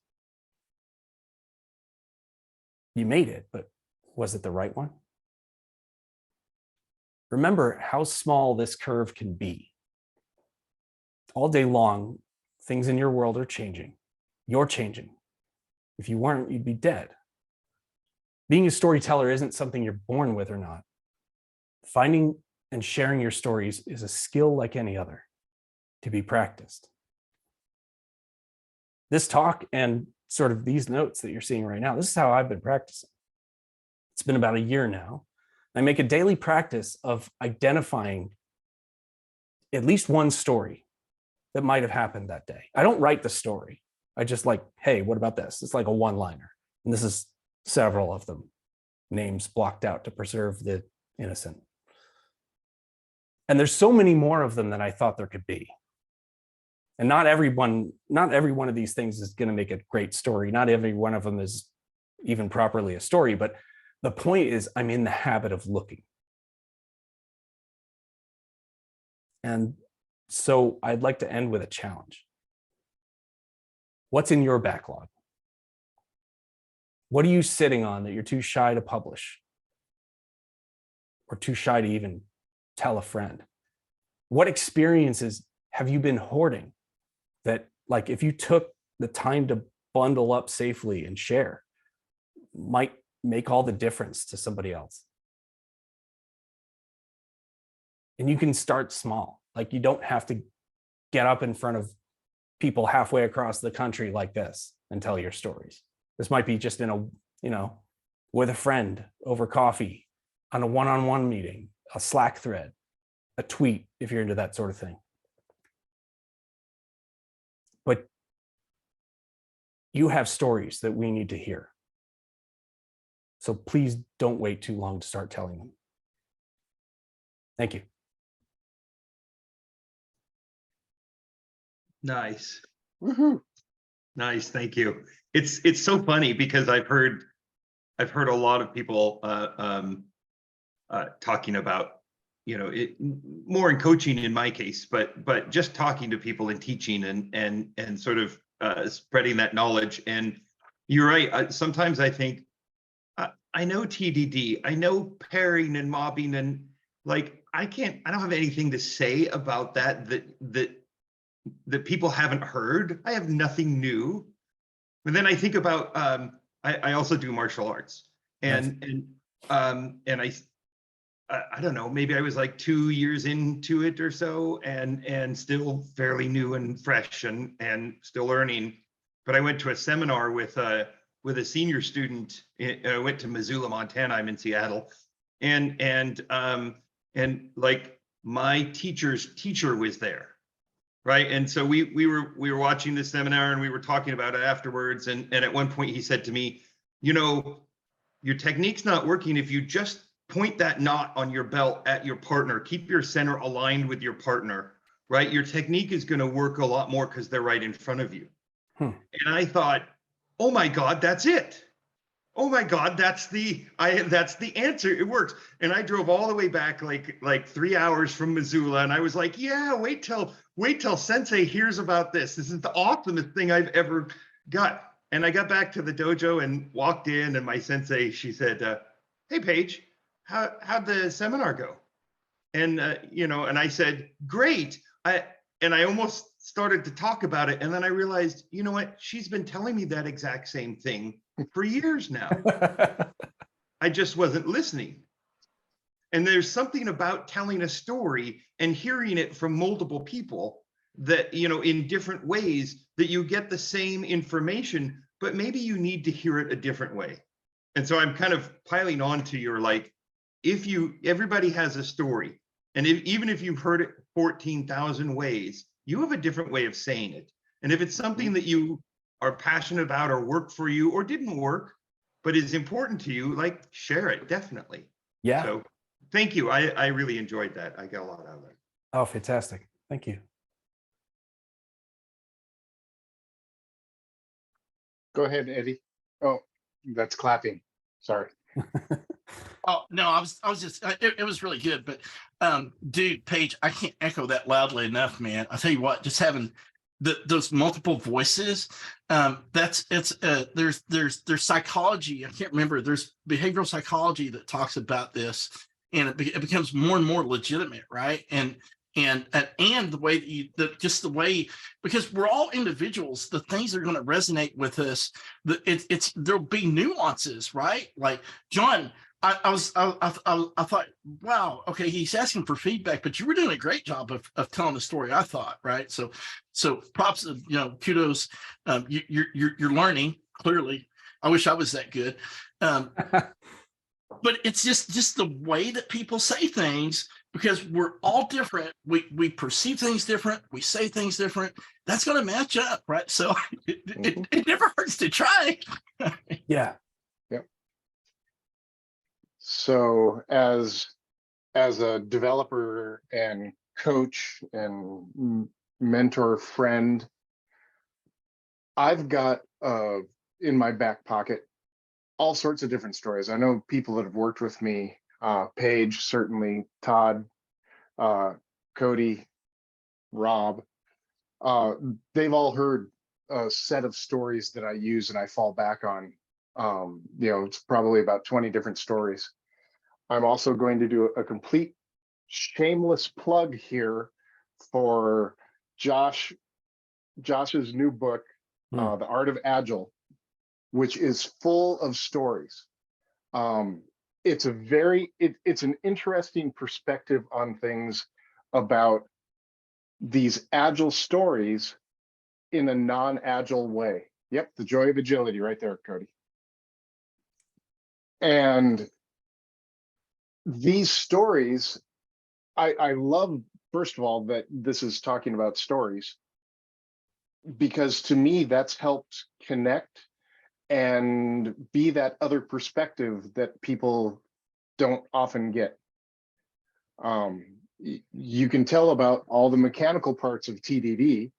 You made it, but was it the right one? Remember how small this curve can be. All day long, things in your world are changing. You're changing. If you weren't, you'd be dead. Being a storyteller isn't something you're born with or not. Finding and sharing your stories is a skill like any other, to be practiced. This talk and sort of these notes that you're seeing right now, this is how I've been practicing. It's been about a year now. I make a daily practice of identifying at least one story that might have happened that day. I don't write the story. I just like, hey, what about this? It's like a one-liner. And this is several of them, names blocked out to preserve the innocent. And there's so many more of them than I thought there could be. And not every one of these things is going to make a great story. Not every one of them is even properly a story, but the point is I'm in the habit of looking. And so I'd like to end with a challenge. What's in your backlog? What are you sitting on that you're too shy to publish? Or too shy to even tell a friend? What experiences have you been hoarding that, like, if you took the time to bundle up safely and share, might make all the difference to somebody else? And you can start small. Like, you don't have to get up in front of people halfway across the country like this and tell your stories. This might be just in a, with a friend over coffee, on a one-on-one meeting, a Slack thread, a tweet, if you're into that sort of thing. But you have stories that we need to hear. So please don't wait too long to start telling them. Thank you. Nice. Woohoo. Nice. Thank you. It's so funny because I've heard a lot of people talking about, it more in coaching in my case, but just talking to people and teaching and sort of spreading that knowledge. And you're right. Sometimes I think I know TDD, I know pairing and mobbing, and like I don't have anything to say about that people haven't heard. I have nothing new. But then I think about I also do martial arts, and I don't know, maybe I was like 2 years into it or so, and still fairly new and fresh and still learning. But I went to a seminar with a senior student. I went to Missoula, Montana. I'm in Seattle, and like my teacher's teacher was there, right? And so we were watching this seminar and we were talking about it afterwards. And at one point he said to me, your technique's not working if you just point that knot on your belt at your partner. Keep your center aligned with your partner, right? Your technique is going to work a lot more because they're right in front of you. And I thought, oh my God, that's it. Oh my God, that's the answer. It works. And I drove all the way back like 3 hours from Missoula, and I was like, yeah, wait till Sensei hears about this. This is the awesomest thing I've ever got. And I got back to the dojo and walked in, and my sensei, she said, hey Paige, how'd the seminar go? And and I said, great. And I almost started to talk about it, and then I realized, you know what? She's been telling me that exact same thing for years now. I just wasn't listening. And there's something about telling a story and hearing it from multiple people that, in different ways, that you get the same information, but maybe you need to hear it a different way. And so I'm kind of piling on to your, like, everybody has a story. And even if you've heard it 14,000 ways, you have a different way of saying it. And if it's something that you are passionate about or worked for you or didn't work, but is important to you, like, share it, definitely. Yeah. So thank you. I really enjoyed that. I got a lot out of it. Oh, fantastic. Thank you. Go ahead, Eddie. Oh, that's clapping. Sorry. Oh no, I was just it was really good, but dude, Paige, I can't echo that loudly enough, man. I'll tell you what, just having those multiple voices, there's psychology. I can't remember. There's behavioral psychology that talks about this, and it becomes more and more legitimate, right? And the way that just the way, because we're all individuals, the things that are going to resonate with us, there'll be nuances, right? Like John, I thought, wow, okay, he's asking for feedback, but you were doing a great job of telling the story, I thought, right? So props, kudos. You're learning, clearly. I wish I was that good. But it's just the way that people say things, because we're all different. We perceive things different. We say things different. That's going to match up, right? So it never hurts to try. Yeah. Yep. So as a developer and coach and mentor friend, I've got in my back pocket all sorts of different stories. I know people that have worked with me, Paige, certainly, Todd, Cody, Rob, they've all heard a set of stories that I use and I fall back on. It's probably about 20 different stories. I'm also going to do a complete shameless plug here for Josh's new book, The Art of Agile, which is full of stories. It's an interesting perspective on things about these agile stories in a non-agile way. Yep, the joy of agility right there, Cody. And these stories, I love, first of all, that this is talking about stories, because to me, that's helped connect and be that other perspective that people don't often get. You can tell about all the mechanical parts of TDD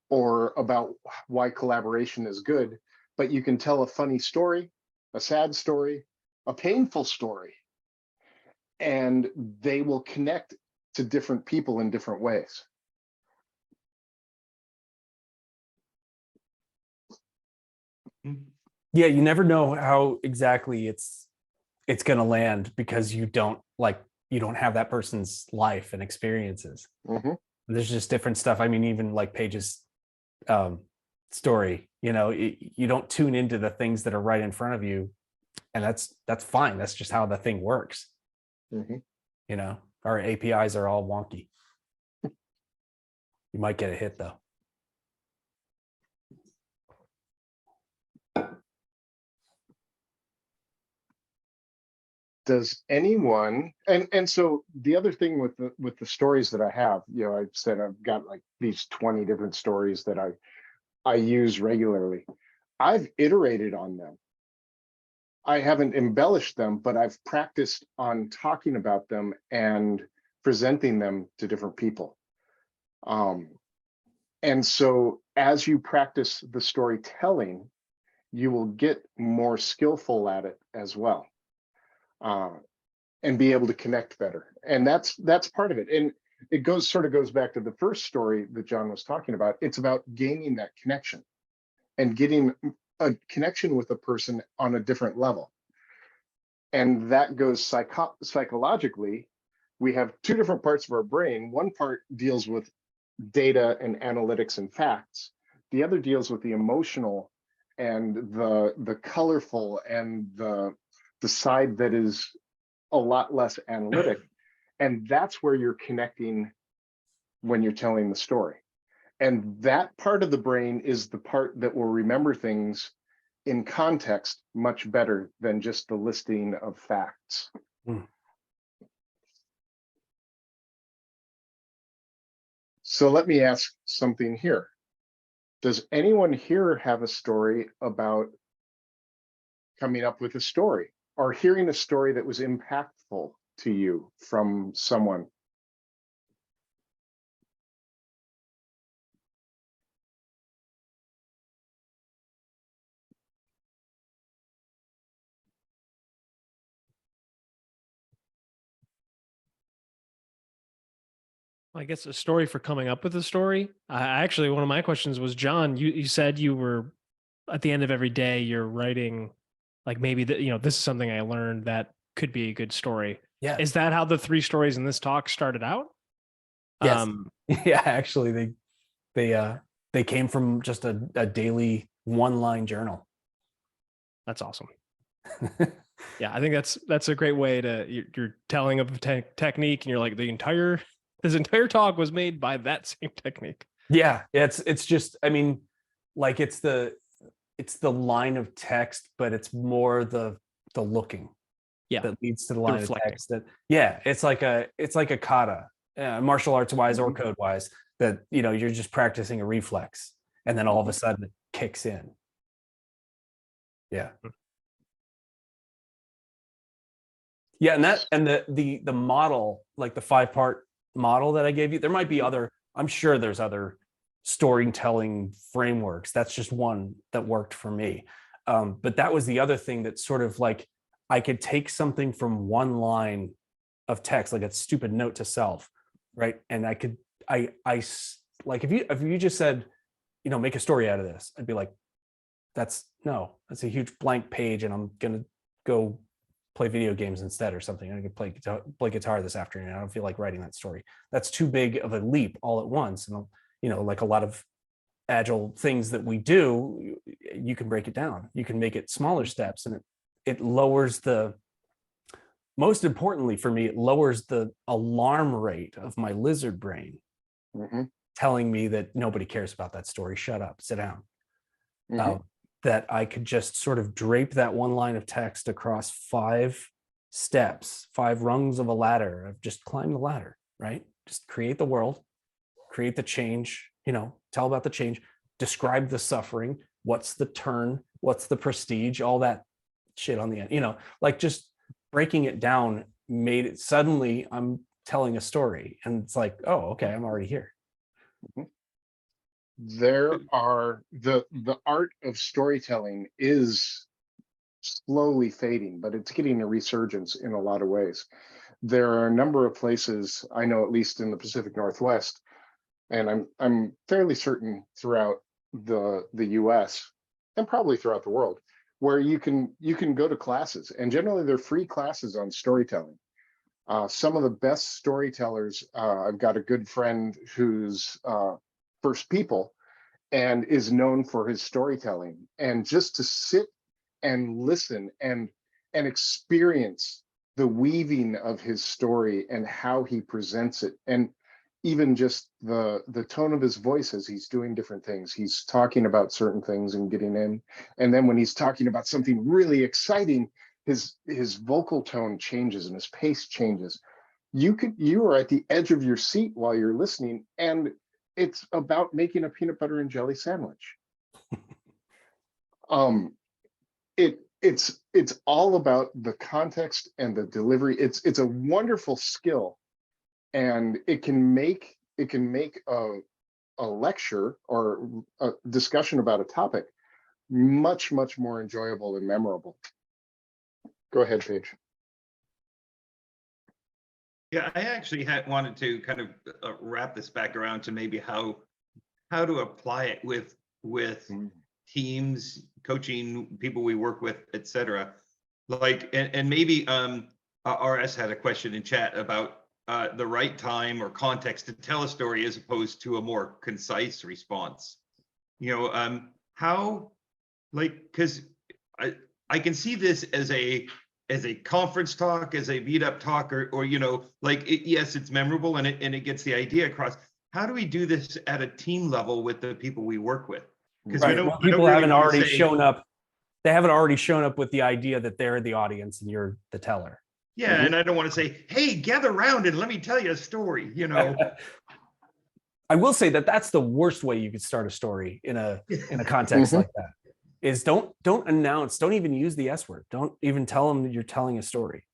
or about why collaboration is good, but you can tell a funny story, a sad story, a painful story, and they will connect to different people in different ways. Yeah, you never know how exactly it's going to land, because you don't have that person's life and experiences. Mm-hmm. There's just different stuff. I mean, even like Paige's story, you don't tune into the things that are right in front of you, and that's fine. That's just how the thing works. Mm-hmm. Our APIs are all wonky. You might get a hit though. Does anyone, and so the other thing with the stories that I have, I said I've got like these 20 different stories that I use regularly. I've iterated on them. I haven't embellished them, but I've practiced on talking about them and presenting them to different people. And so as you practice the storytelling, you will get more skillful at it as well. And be able to connect better. And that's part of it. And it goes back to the first story that John was talking about. It's about gaining that connection and getting a connection with a person on a different level. And that goes psychologically. We have two different parts of our brain. One part deals with data and analytics and facts. The other deals with the emotional and the colorful and the side that is a lot less analytic. And that's where you're connecting when you're telling the story. And that part of the brain is the part that will remember things in context much better than just the listing of facts. So let me ask something here. Does anyone here have a story about coming up with a story or hearing a story that was impactful to you from someone? I guess a story for coming up with a story. Actually, one of my questions was, John, you said you were at the end of every day, you're writing like maybe that, this is something I learned that could be a good story. Yeah. Is that how the 3 stories in this talk started out? Yes. Yeah, actually they came from just a daily 1-line journal. That's awesome. Yeah, I think that's a great way to, you're telling of a technique, and you're like, this entire talk was made by that same technique. Yeah, it's just, I mean, like it's the line of text, but it's more the looking that leads to the line of text. That it's like a kata, martial arts wise or code wise, that you're just practicing a reflex, and then all of a sudden it kicks in. Yeah. Yeah, and the model, like the 5-part model that I gave you, there might be other, I'm sure there's other storytelling frameworks. That's just one that worked for me. But that was the other thing that sort of like, I could take something from 1 line of text, like a stupid note to self, right? And I like, if you just said, make a story out of this. I'd be like, that's a huge blank page, and I'm gonna go play video games instead or something. I could play guitar this afternoon. I don't feel like writing that story. That's too big of a leap all at once. And like a lot of agile things that we do, you can break it down. You can make it smaller steps, and it lowers most importantly for me, it lowers the alarm rate of my lizard brain, telling me that nobody cares about that story. Shut up, sit down. That I could just sort of drape that one line of text across 5 steps, 5 rungs of a ladder of just climb the ladder, right? Just create the world, create the change, tell about the change, describe the suffering, what's the turn, what's the prestige, all that shit on the end, like just breaking it down made it suddenly I'm telling a story, and it's like, oh, okay, I'm already here. There are the art of storytelling is slowly fading, but it's getting a resurgence in a lot of ways. There are a number of places I know, at least in the Pacific Northwest, and I'm fairly certain throughout the US and probably throughout the world, where you can go to classes, and generally they're free classes on storytelling. Some of the best storytellers, I've got a good friend who's First People and is known for his storytelling, and just to sit and listen and experience the weaving of his story and how he presents it, and even just the tone of his voice as he's doing different things. He's talking about certain things and getting in, and then when he's talking about something really exciting, his vocal tone changes and his pace changes. You are at the edge of your seat while you're listening, and it's about making a peanut butter and jelly sandwich. It's all about the context and the delivery. It's a wonderful skill, and it can make a lecture or a discussion about a topic much more enjoyable and memorable. Go ahead, Paige. Yeah, I actually wanted to kind of wrap this back around to maybe how to apply it with teams, coaching, people we work with, etc. Like, and maybe RS had a question in chat about the right time or context to tell a story as opposed to a more concise response. How, like, because I can see this as a conference talk, as a meetup talk, or yes, it's memorable and it gets the idea across. How do we do this at a team level with the people we work with? Because people haven't already shown up. They haven't already shown up with the idea that they're the audience and you're the teller. Yeah, and I don't want to say, hey, gather around and let me tell you a story. I will say that that's the worst way you could start a story in a context like that. Is don't announce, don't even use the S word. Don't even tell them that you're telling a story.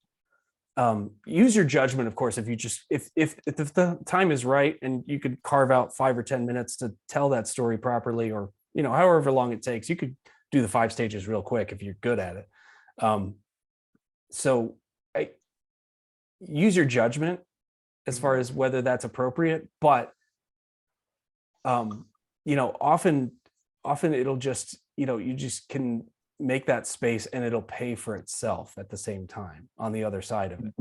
Use your judgment, of course, if the time is right and you could carve out 5 or 10 minutes to tell that story properly, or however long it takes. You could do the 5 stages real quick if you're good at it. So use your judgment as far as whether that's appropriate, but often it'll just, you just can make that space and it'll pay for itself at the same time on the other side of it.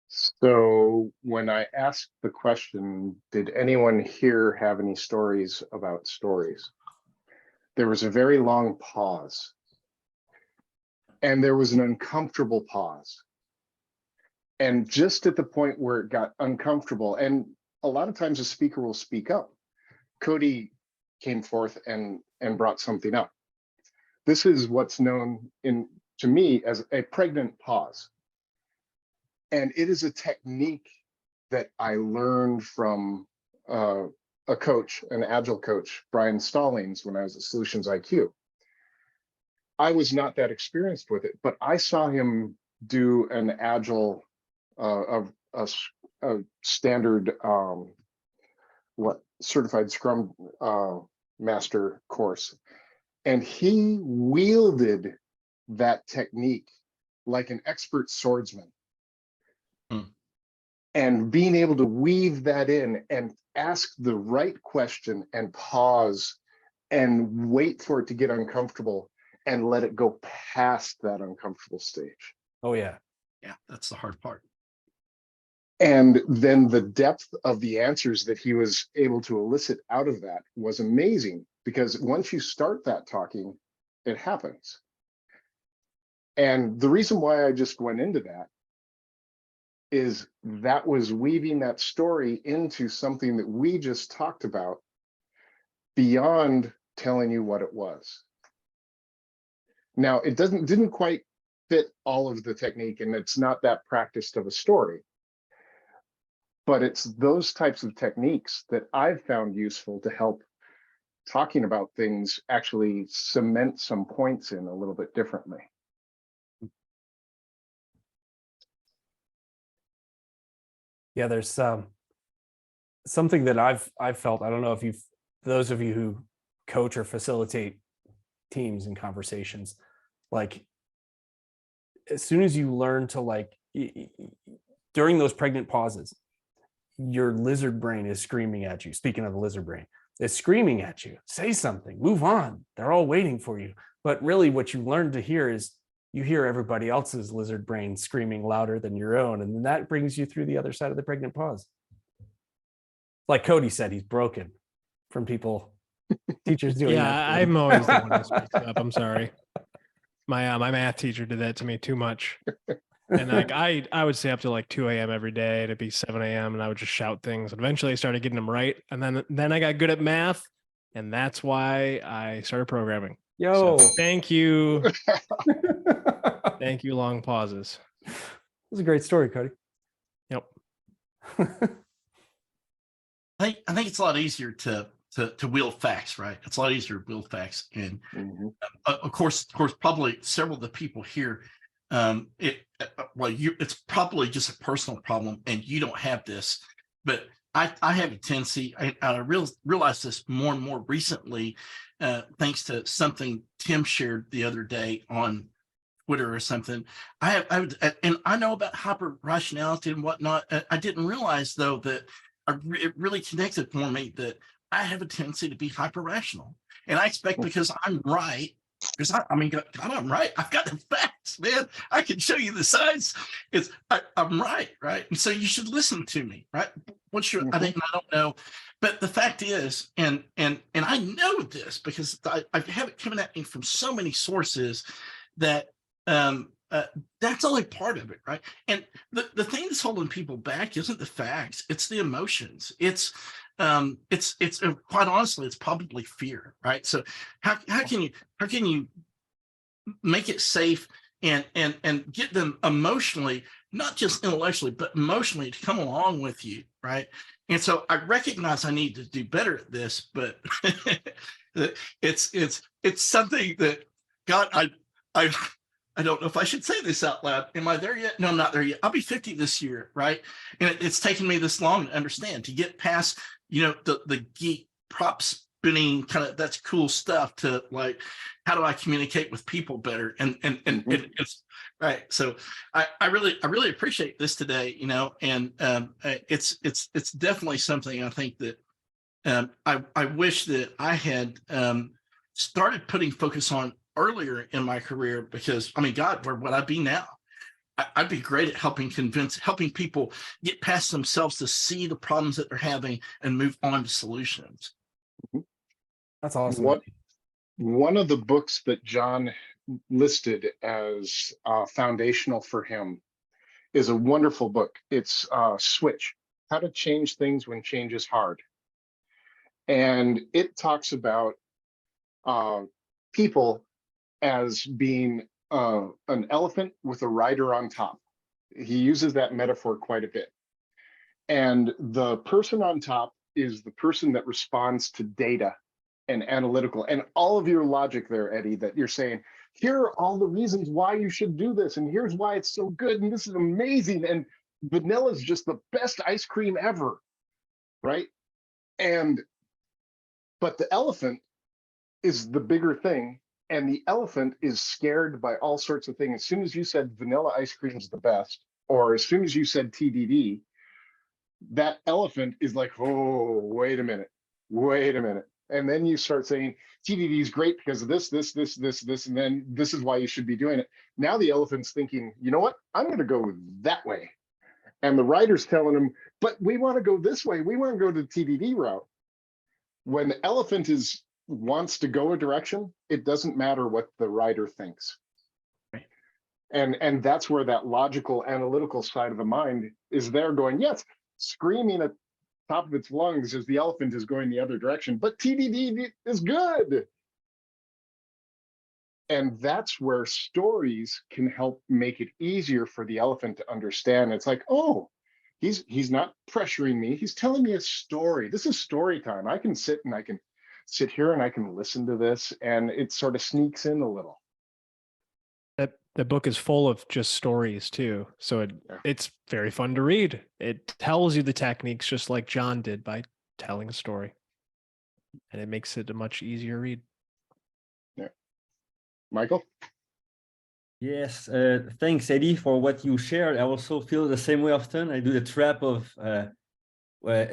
So when I asked the question, did anyone here have any stories about stories? There was a very long pause. And there was an uncomfortable pause. And just at the point where it got uncomfortable, and a lot of times a speaker will speak up, Cody came forth and brought something up. This is what's known to me as a pregnant pause. And it is a technique that I learned from a coach, an agile coach, Brian Stallings, when I was at Solutions IQ. I was not that experienced with it, but I saw him do an agile, a standard, certified Scrum master course. And he wielded that technique like an expert swordsman. And being able to weave that in and ask the right question and pause and wait for it to get uncomfortable and let it go past that uncomfortable stage. Oh yeah. Yeah, that's the hard part. And then the depth of the answers that he was able to elicit out of that was amazing, because once you start that talking, it happens. And the reason why I just went into that is that was weaving that story into something that we just talked about beyond telling you what it was. Now, it didn't quite fit all of the technique, and it's not that practiced of a story, but it's those types of techniques that I've found useful to help talking about things actually cement some points in a little bit differently. Yeah, there's something that I've felt. I don't know if you've, those of you who coach or facilitate teams and conversations, like as soon as you learn to like during those pregnant pauses, your lizard brain is screaming at you. Speaking of the lizard brain, it's screaming at you. Say something, move on. They're all waiting for you. But really what you learn to hear is you hear everybody else's lizard brain screaming louder than your own. And then that brings you through the other side of the pregnant pause. Like Cody said, he's broken from people, teachers doing Yeah, that. I'm always the one who speaks up. I'm sorry. My math teacher did that to me too much. And like I would stay up till like 2 a.m. every day. It'd be 7 a.m. and I would just shout things. And eventually I started getting them right. And then I got good at math. And that's why I started programming. Yo, So, thank you. Thank you, long pauses. this is a great story, Cody. Yep. I think it's a lot easier to wield facts, right? It's a lot easier to wield facts, and of course, probably several of the people here, it's probably just a personal problem, and you don't have this, but I have a tendency. I realized this more and more recently, thanks to something Tim shared the other day on Twitter or something. And I know about hyper rationality and whatnot. I didn't realize though that it really connected for me that I have a tendency to be hyper rational, and I expect because I'm right. Because I mean, God, I'm right. I've got the facts, man. I can show you the science. I'm right, right? And so you should listen to me, right? What's your? I don't know, but the fact is, and I know this because I have it coming at me from so many sources that that's only part of it, right? And the thing that's holding people back isn't the facts; it's the emotions. It's quite honestly, it's probably fear, right? So how can you make it safe and get them emotionally, not just intellectually, but emotionally to come along with you, right? And so I recognize I need to do better at this, but it's something that God, I don't know if I should say this out loud. Am I there yet? No, I'm not there yet. I'll be 50 this year, right? And it's taken me this long to understand, to get past, the geek prop spinning kind of, that's cool stuff, to like, how do I communicate with people better? And it's right. So I really appreciate this today, and it's definitely something I think that I wish that I had started putting focus on earlier in my career, because I mean, God, where would I be now? I'd be great at helping people get past themselves to see the problems that they're having and move on to solutions. That's awesome. One of the books that John listed as foundational for him is a wonderful book. It's Switch: How to Change Things When Change is Hard. And it talks about people as being an elephant with a rider on top. He uses that metaphor quite a bit. And the person on top is the person that responds to data and analytical, and all of your logic there, Eddie, that you're saying, here are all the reasons why you should do this, and here's why it's so good, and this is amazing, and vanilla is just the best ice cream ever, right? But the elephant is the bigger thing, and the elephant is scared by all sorts of things. As soon as you said vanilla ice cream is the best, or as soon as you said TDD, that elephant is like, oh, wait a minute, wait a minute. And then you start saying TDD is great because of this, and then this is why you should be doing it. Now the elephant's thinking, you know what? I'm going to go that way. And the rider's telling him, but we want to go this way. We want to go to the TDD route. When the elephant wants to go a direction, it doesn't matter what the rider thinks. Right. And that's where that logical, analytical side of the mind is there going, yes, screaming at top of its lungs as the elephant is going the other direction, but TDD is good. And that's where stories can help make it easier for the elephant to understand. It's like, oh, he's not pressuring me. He's telling me a story. This is story time. I can sit here and I can listen to this, and it sort of sneaks in a little. The book is full of just stories too. So it's very fun to read. It tells you the techniques just like John did by telling a story. And it makes it a much easier read. Yeah. Michael? Yes, thanks, Eddie, for what you shared. I also feel the same way often. I do the trap of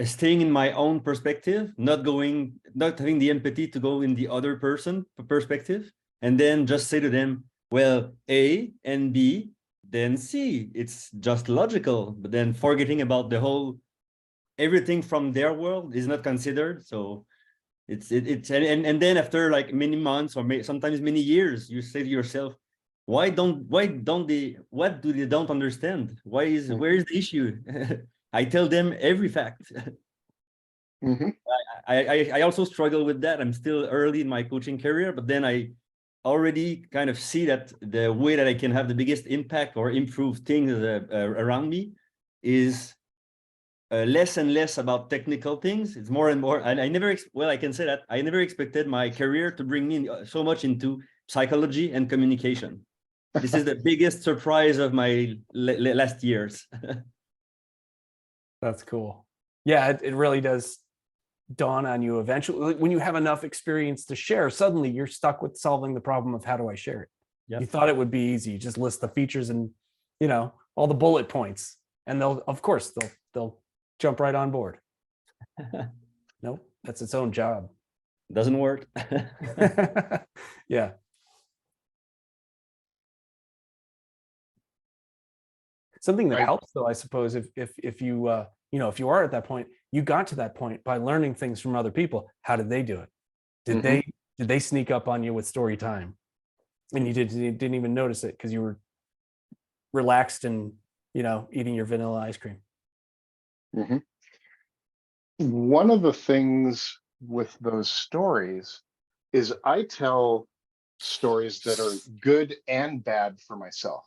staying in my own perspective, not having the empathy to go in the other person perspective, and then just say to them, well, A and B, then C. It's just logical, but then forgetting about everything from their world is not considered. So and then after like many months or sometimes many years, you say to yourself, what do they don't understand? Where is the issue? I tell them every fact. Mm-hmm. I also struggle with that. I'm still early in my coaching career, but then I already kind of see that the way that I can have the biggest impact or improve things around me is less and less about technical things. It's more and more, and I can say that I never expected my career to bring me so much into psychology and communication. This is the biggest surprise of my last years. That's cool. Yeah, it really does dawn on you eventually. When you have enough experience to share, suddenly you're stuck with solving the problem of how do I share it? Yep. You thought it would be easy. You just list the features and, all the bullet points. And they'll jump right on board. Nope, that's its own job. Doesn't work. Yeah. Something that helps, though, I suppose, if you if you are at that point, you got to that point by learning things from other people. How did they do it? Did they sneak up on you with story time, and you didn't even notice it because you were relaxed and eating your vanilla ice cream? Mm-hmm. One of the things with those stories is I tell stories that are good and bad for myself.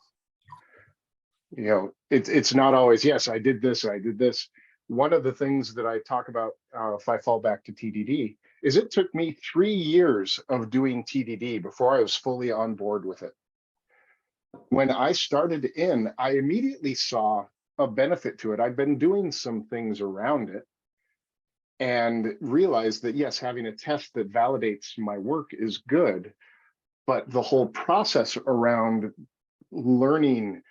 It's not always, yes, I did this, I did this. One of the things that I talk about, if I fall back to TDD, is it took me 3 years of doing TDD before I was fully on board with it. When I started I immediately saw a benefit to it. I've been doing some things around it and realized that, yes, having a test that validates my work is good, but the whole process around learning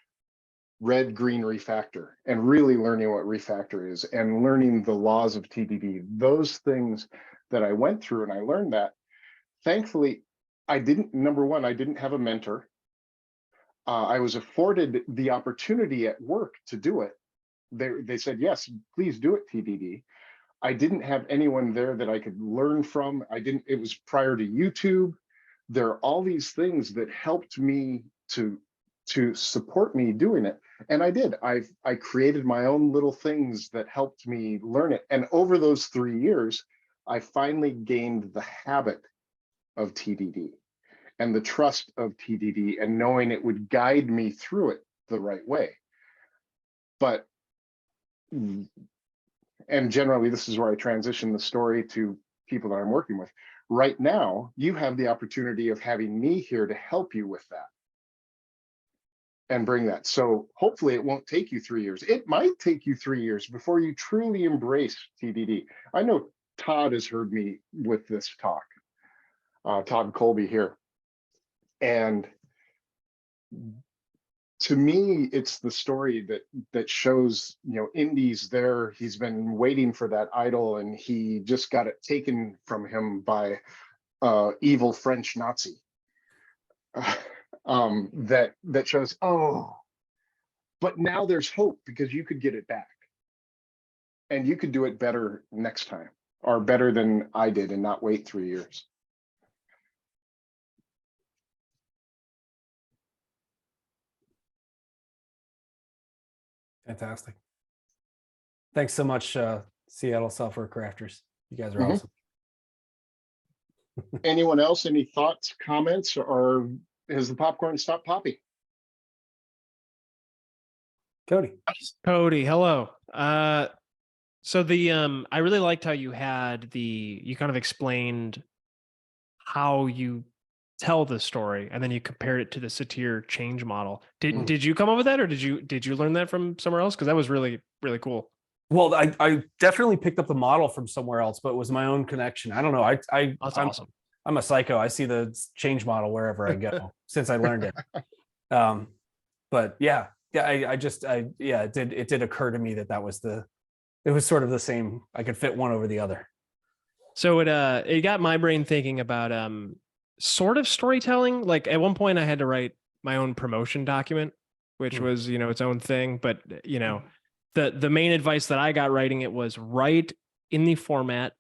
red, green refactor and really learning what refactor is and learning the laws of TDD, those things that I went through and I learned that. Thankfully, number one, I didn't have a mentor. I was afforded the opportunity at work to do it. They said, yes, please do it, TDD. I didn't have anyone there that I could learn from. It was prior to YouTube. There are all these things that helped me to support me doing it. And I did. I created my own little things that helped me learn it. And over those 3 years, I finally gained the habit of TDD and the trust of TDD and knowing it would guide me through it the right way. And generally, this is where I transition the story to people that I'm working with. Right now, you have the opportunity of having me here to help you with that and bring that. So hopefully it won't take you 3 years. It might take you 3 years before you truly embrace TDD. I know Todd has heard me with this talk, Todd Colby here. And To me, it's the story that shows, Indy's there. He's been waiting for that idol, and he just got it taken from him by evil French Nazi. That shows, oh, but now there's hope because you could get it back, and you could do it better next time, or better than I did, and not wait 3 years. Fantastic. Thanks so much, Seattle Software Crafters. You guys are Mhm. awesome. Anyone else? Any thoughts, comments, or has the popcorn stopped popping? Cody. Cody, hello. So I really liked how you kind of explained how you tell the story, and then you compared it to the satir change model. Did you come up with that, or did you learn that from somewhere else? Because that was really, really cool. Well, I definitely picked up the model from somewhere else, but it was my own connection. I don't know. I'm Awesome. I'm a psycho. I see the change model wherever I go since I learned it. But yeah, it did occur to me that it was sort of the same. I could fit one over the other. So it got my brain thinking about sort of storytelling. Like at one point I had to write my own promotion document, which was, its own thing. But, the main advice that I got writing it was write in the format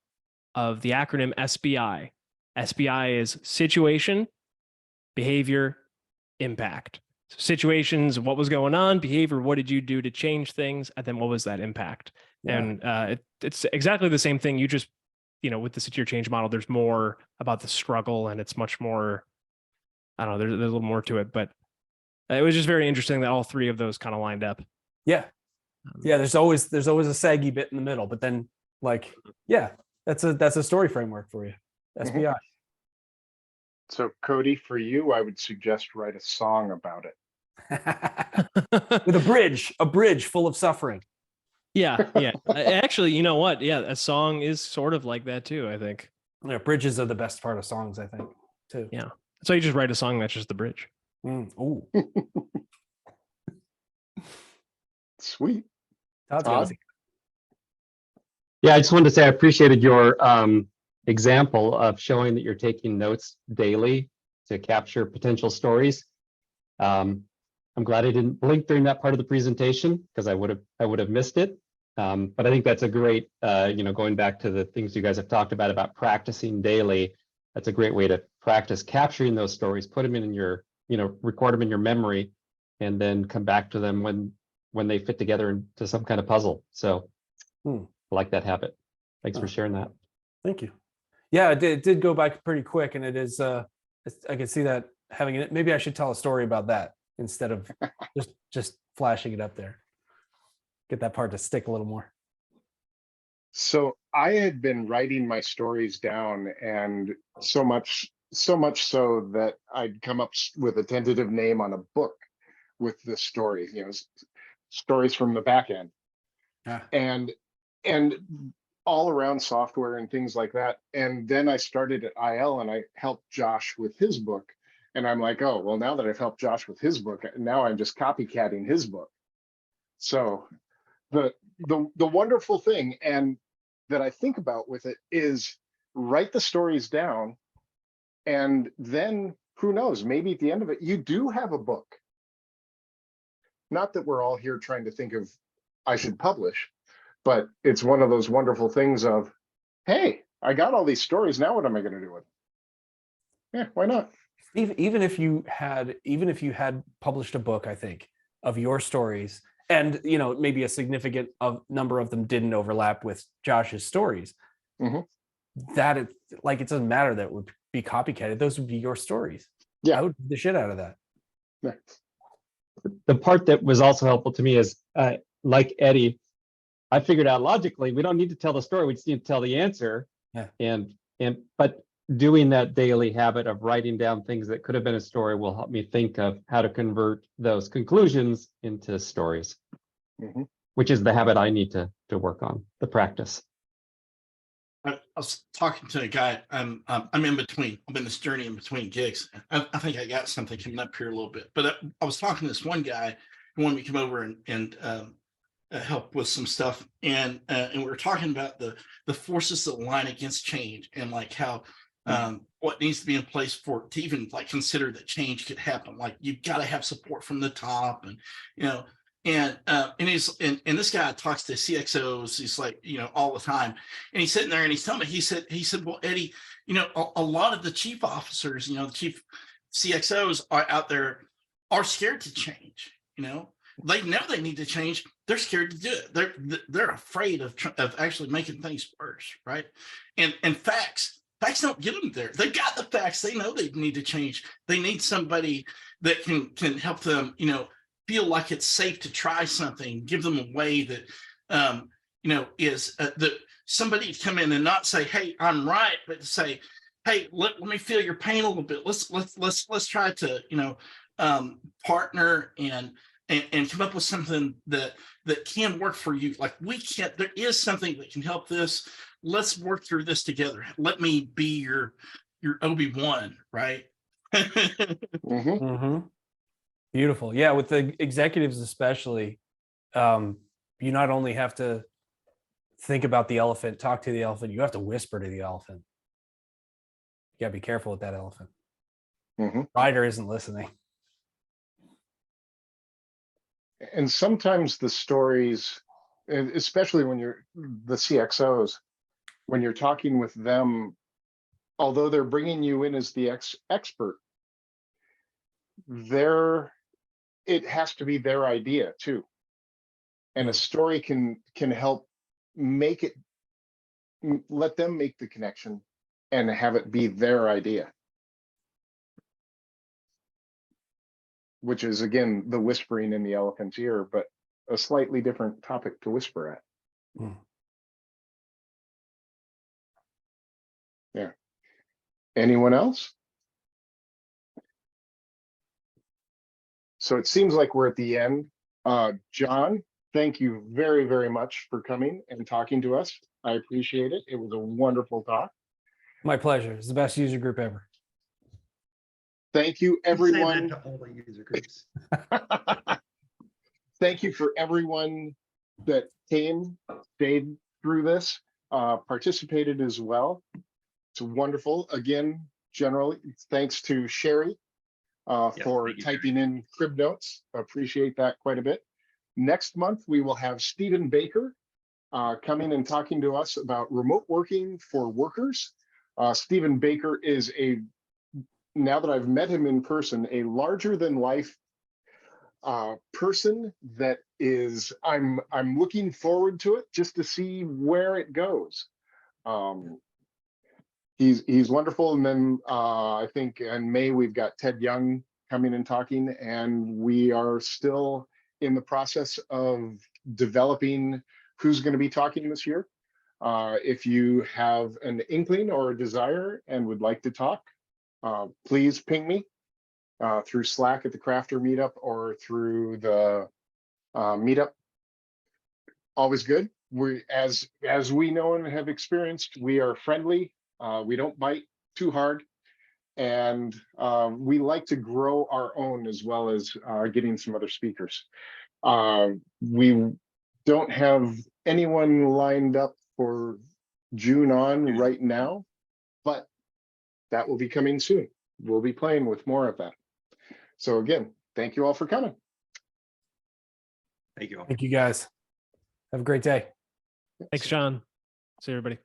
of the acronym SBI. SBI is situation, behavior, impact. So situations, what was going on, behavior, what did you do to change things? And then what was that impact? Yeah. And it's exactly the same thing. You just, with the satir change model, there's more about the struggle, and it's much more, I don't know, there's a little more to it, but it was just very interesting that all three of those kind of lined up. Yeah. Yeah. There's always a saggy bit in the middle, but then that's a story framework for you. SBI. So Cody, for you, I would suggest write a song about it. With a bridge full of suffering. Yeah. Actually, you know what? Yeah, a song is sort of like that too, I think. Yeah, bridges are the best part of songs, I think, too. Yeah. So you just write a song that's just the bridge. Ooh. Sweet. Todd? Todd? Yeah, I just wanted to say I appreciated your example of showing that you're taking notes daily to capture potential stories. I'm glad I didn't blink during that part of the presentation because I would have missed it. But I think that's a great, going back to the things you guys have talked about practicing daily. That's a great way to practice capturing those stories, put them in your, record them in your memory, and then come back to them when they fit together into some kind of puzzle. So I like that habit. Thanks for sharing that. Thank you. Yeah, it did go by pretty quick, and it is. I can see that having it. Maybe I should tell a story about that instead of just flashing it up there. Get that part to stick a little more. So I had been writing my stories down, and so much so that I'd come up with a tentative name on a book with this story, stories from the back end. And all around software and things like that. And then I started at IL, and I helped Josh with his book. And I'm like, oh, well, now that I've helped Josh with his book, now I'm just copycatting his book. So the wonderful thing, and that I think about with it, is write the stories down, and then who knows, maybe at the end of it, you do have a book. Not that we're all here trying to think of, I should publish, but it's one of those wonderful things of, hey, I got all these stories. Now what am I going to do with them? Yeah, why not? Even if you had published a book, I think, of your stories, and maybe a significant number of them didn't overlap with Josh's stories, that it doesn't matter that it would be copycatted. Those would be your stories. Yeah, I would do the shit out of that. Yeah. The part that was also helpful to me is, like Eddie, I figured out logically we don't need to tell the story; we just need to tell the answer. Yeah. But doing that daily habit of writing down things that could have been a story will help me think of how to convert those conclusions into stories, which is the habit I need to work on, the practice. I was talking to a guy. I'm in between. I'm in this journey in between gigs. I think I got something coming up here a little bit. But I was talking to this one guy who wanted me to come over and help with some stuff. And we were talking about the forces that line against change and like how what needs to be in place for to even like consider that change could happen. Like you've got to have support from the top, and you know. And this guy talks to CXOs, he's like, all the time. And he's sitting there and he's telling me, he said, well, Eddie, a lot of the chief officers, the chief CXOs are out there are scared to change, they know they need to change. They're scared to do it. They're afraid of actually making things worse. Right. And facts don't get them there. They got the facts. They know they need to change. They need somebody that can help them, feel like it's safe to try something, give them a way that, is that somebody to come in and not say, hey, I'm right, but to say, hey, let me feel your pain a little bit. Let's try to, partner and come up with something that can work for you. Like there is something that can help this. Let's work through this together. Let me be your Obi-Wan, right? Beautiful. Yeah, with the executives especially, you not only have to think about the elephant, talk to the elephant, you have to whisper to the elephant. You gotta be careful with that elephant. Ryder isn't listening. And sometimes the stories, especially when you're the CXOs, when you're talking with them, although they're bringing you in as the expert, it has to be their idea too. And a story can help make it, let them make the connection and have it be their idea. Which is, again, the whispering in the elephant's ear, but a slightly different topic to whisper at. Yeah. Anyone else? So it seems like we're at the end. John, thank you very, very much for coming and talking to us. I appreciate it. It was a wonderful talk. My pleasure. It's the best user group ever. Thank you, everyone. Say that to all the user groups. Thank you for everyone that stayed through this, participated as well. It's wonderful. Again, generally, thanks to Sherry for typing in crib notes. Appreciate that quite a bit. Next month, we will have Stephen Baker coming and talking to us about remote working for workers. Stephen Baker is now that I've met him in person, a larger than life person that is, I'm looking forward to it just to see where it goes. He's wonderful. And then I think in May, we've got Ted Young coming and talking, and we are still in the process of developing who's going to be talking this year. If you have an inkling or a desire and would like to talk, please ping me through Slack at the Crafter Meetup or through the Meetup. Always good. As we know and have experienced, we are friendly. We don't bite too hard, and we like to grow our own as well as getting some other speakers. We don't have anyone lined up for June on right now, but that will be coming soon. We'll be playing with more of that. So again, thank you all for coming. Thank you all. Thank you guys. Have a great day. Thanks, John. See everybody.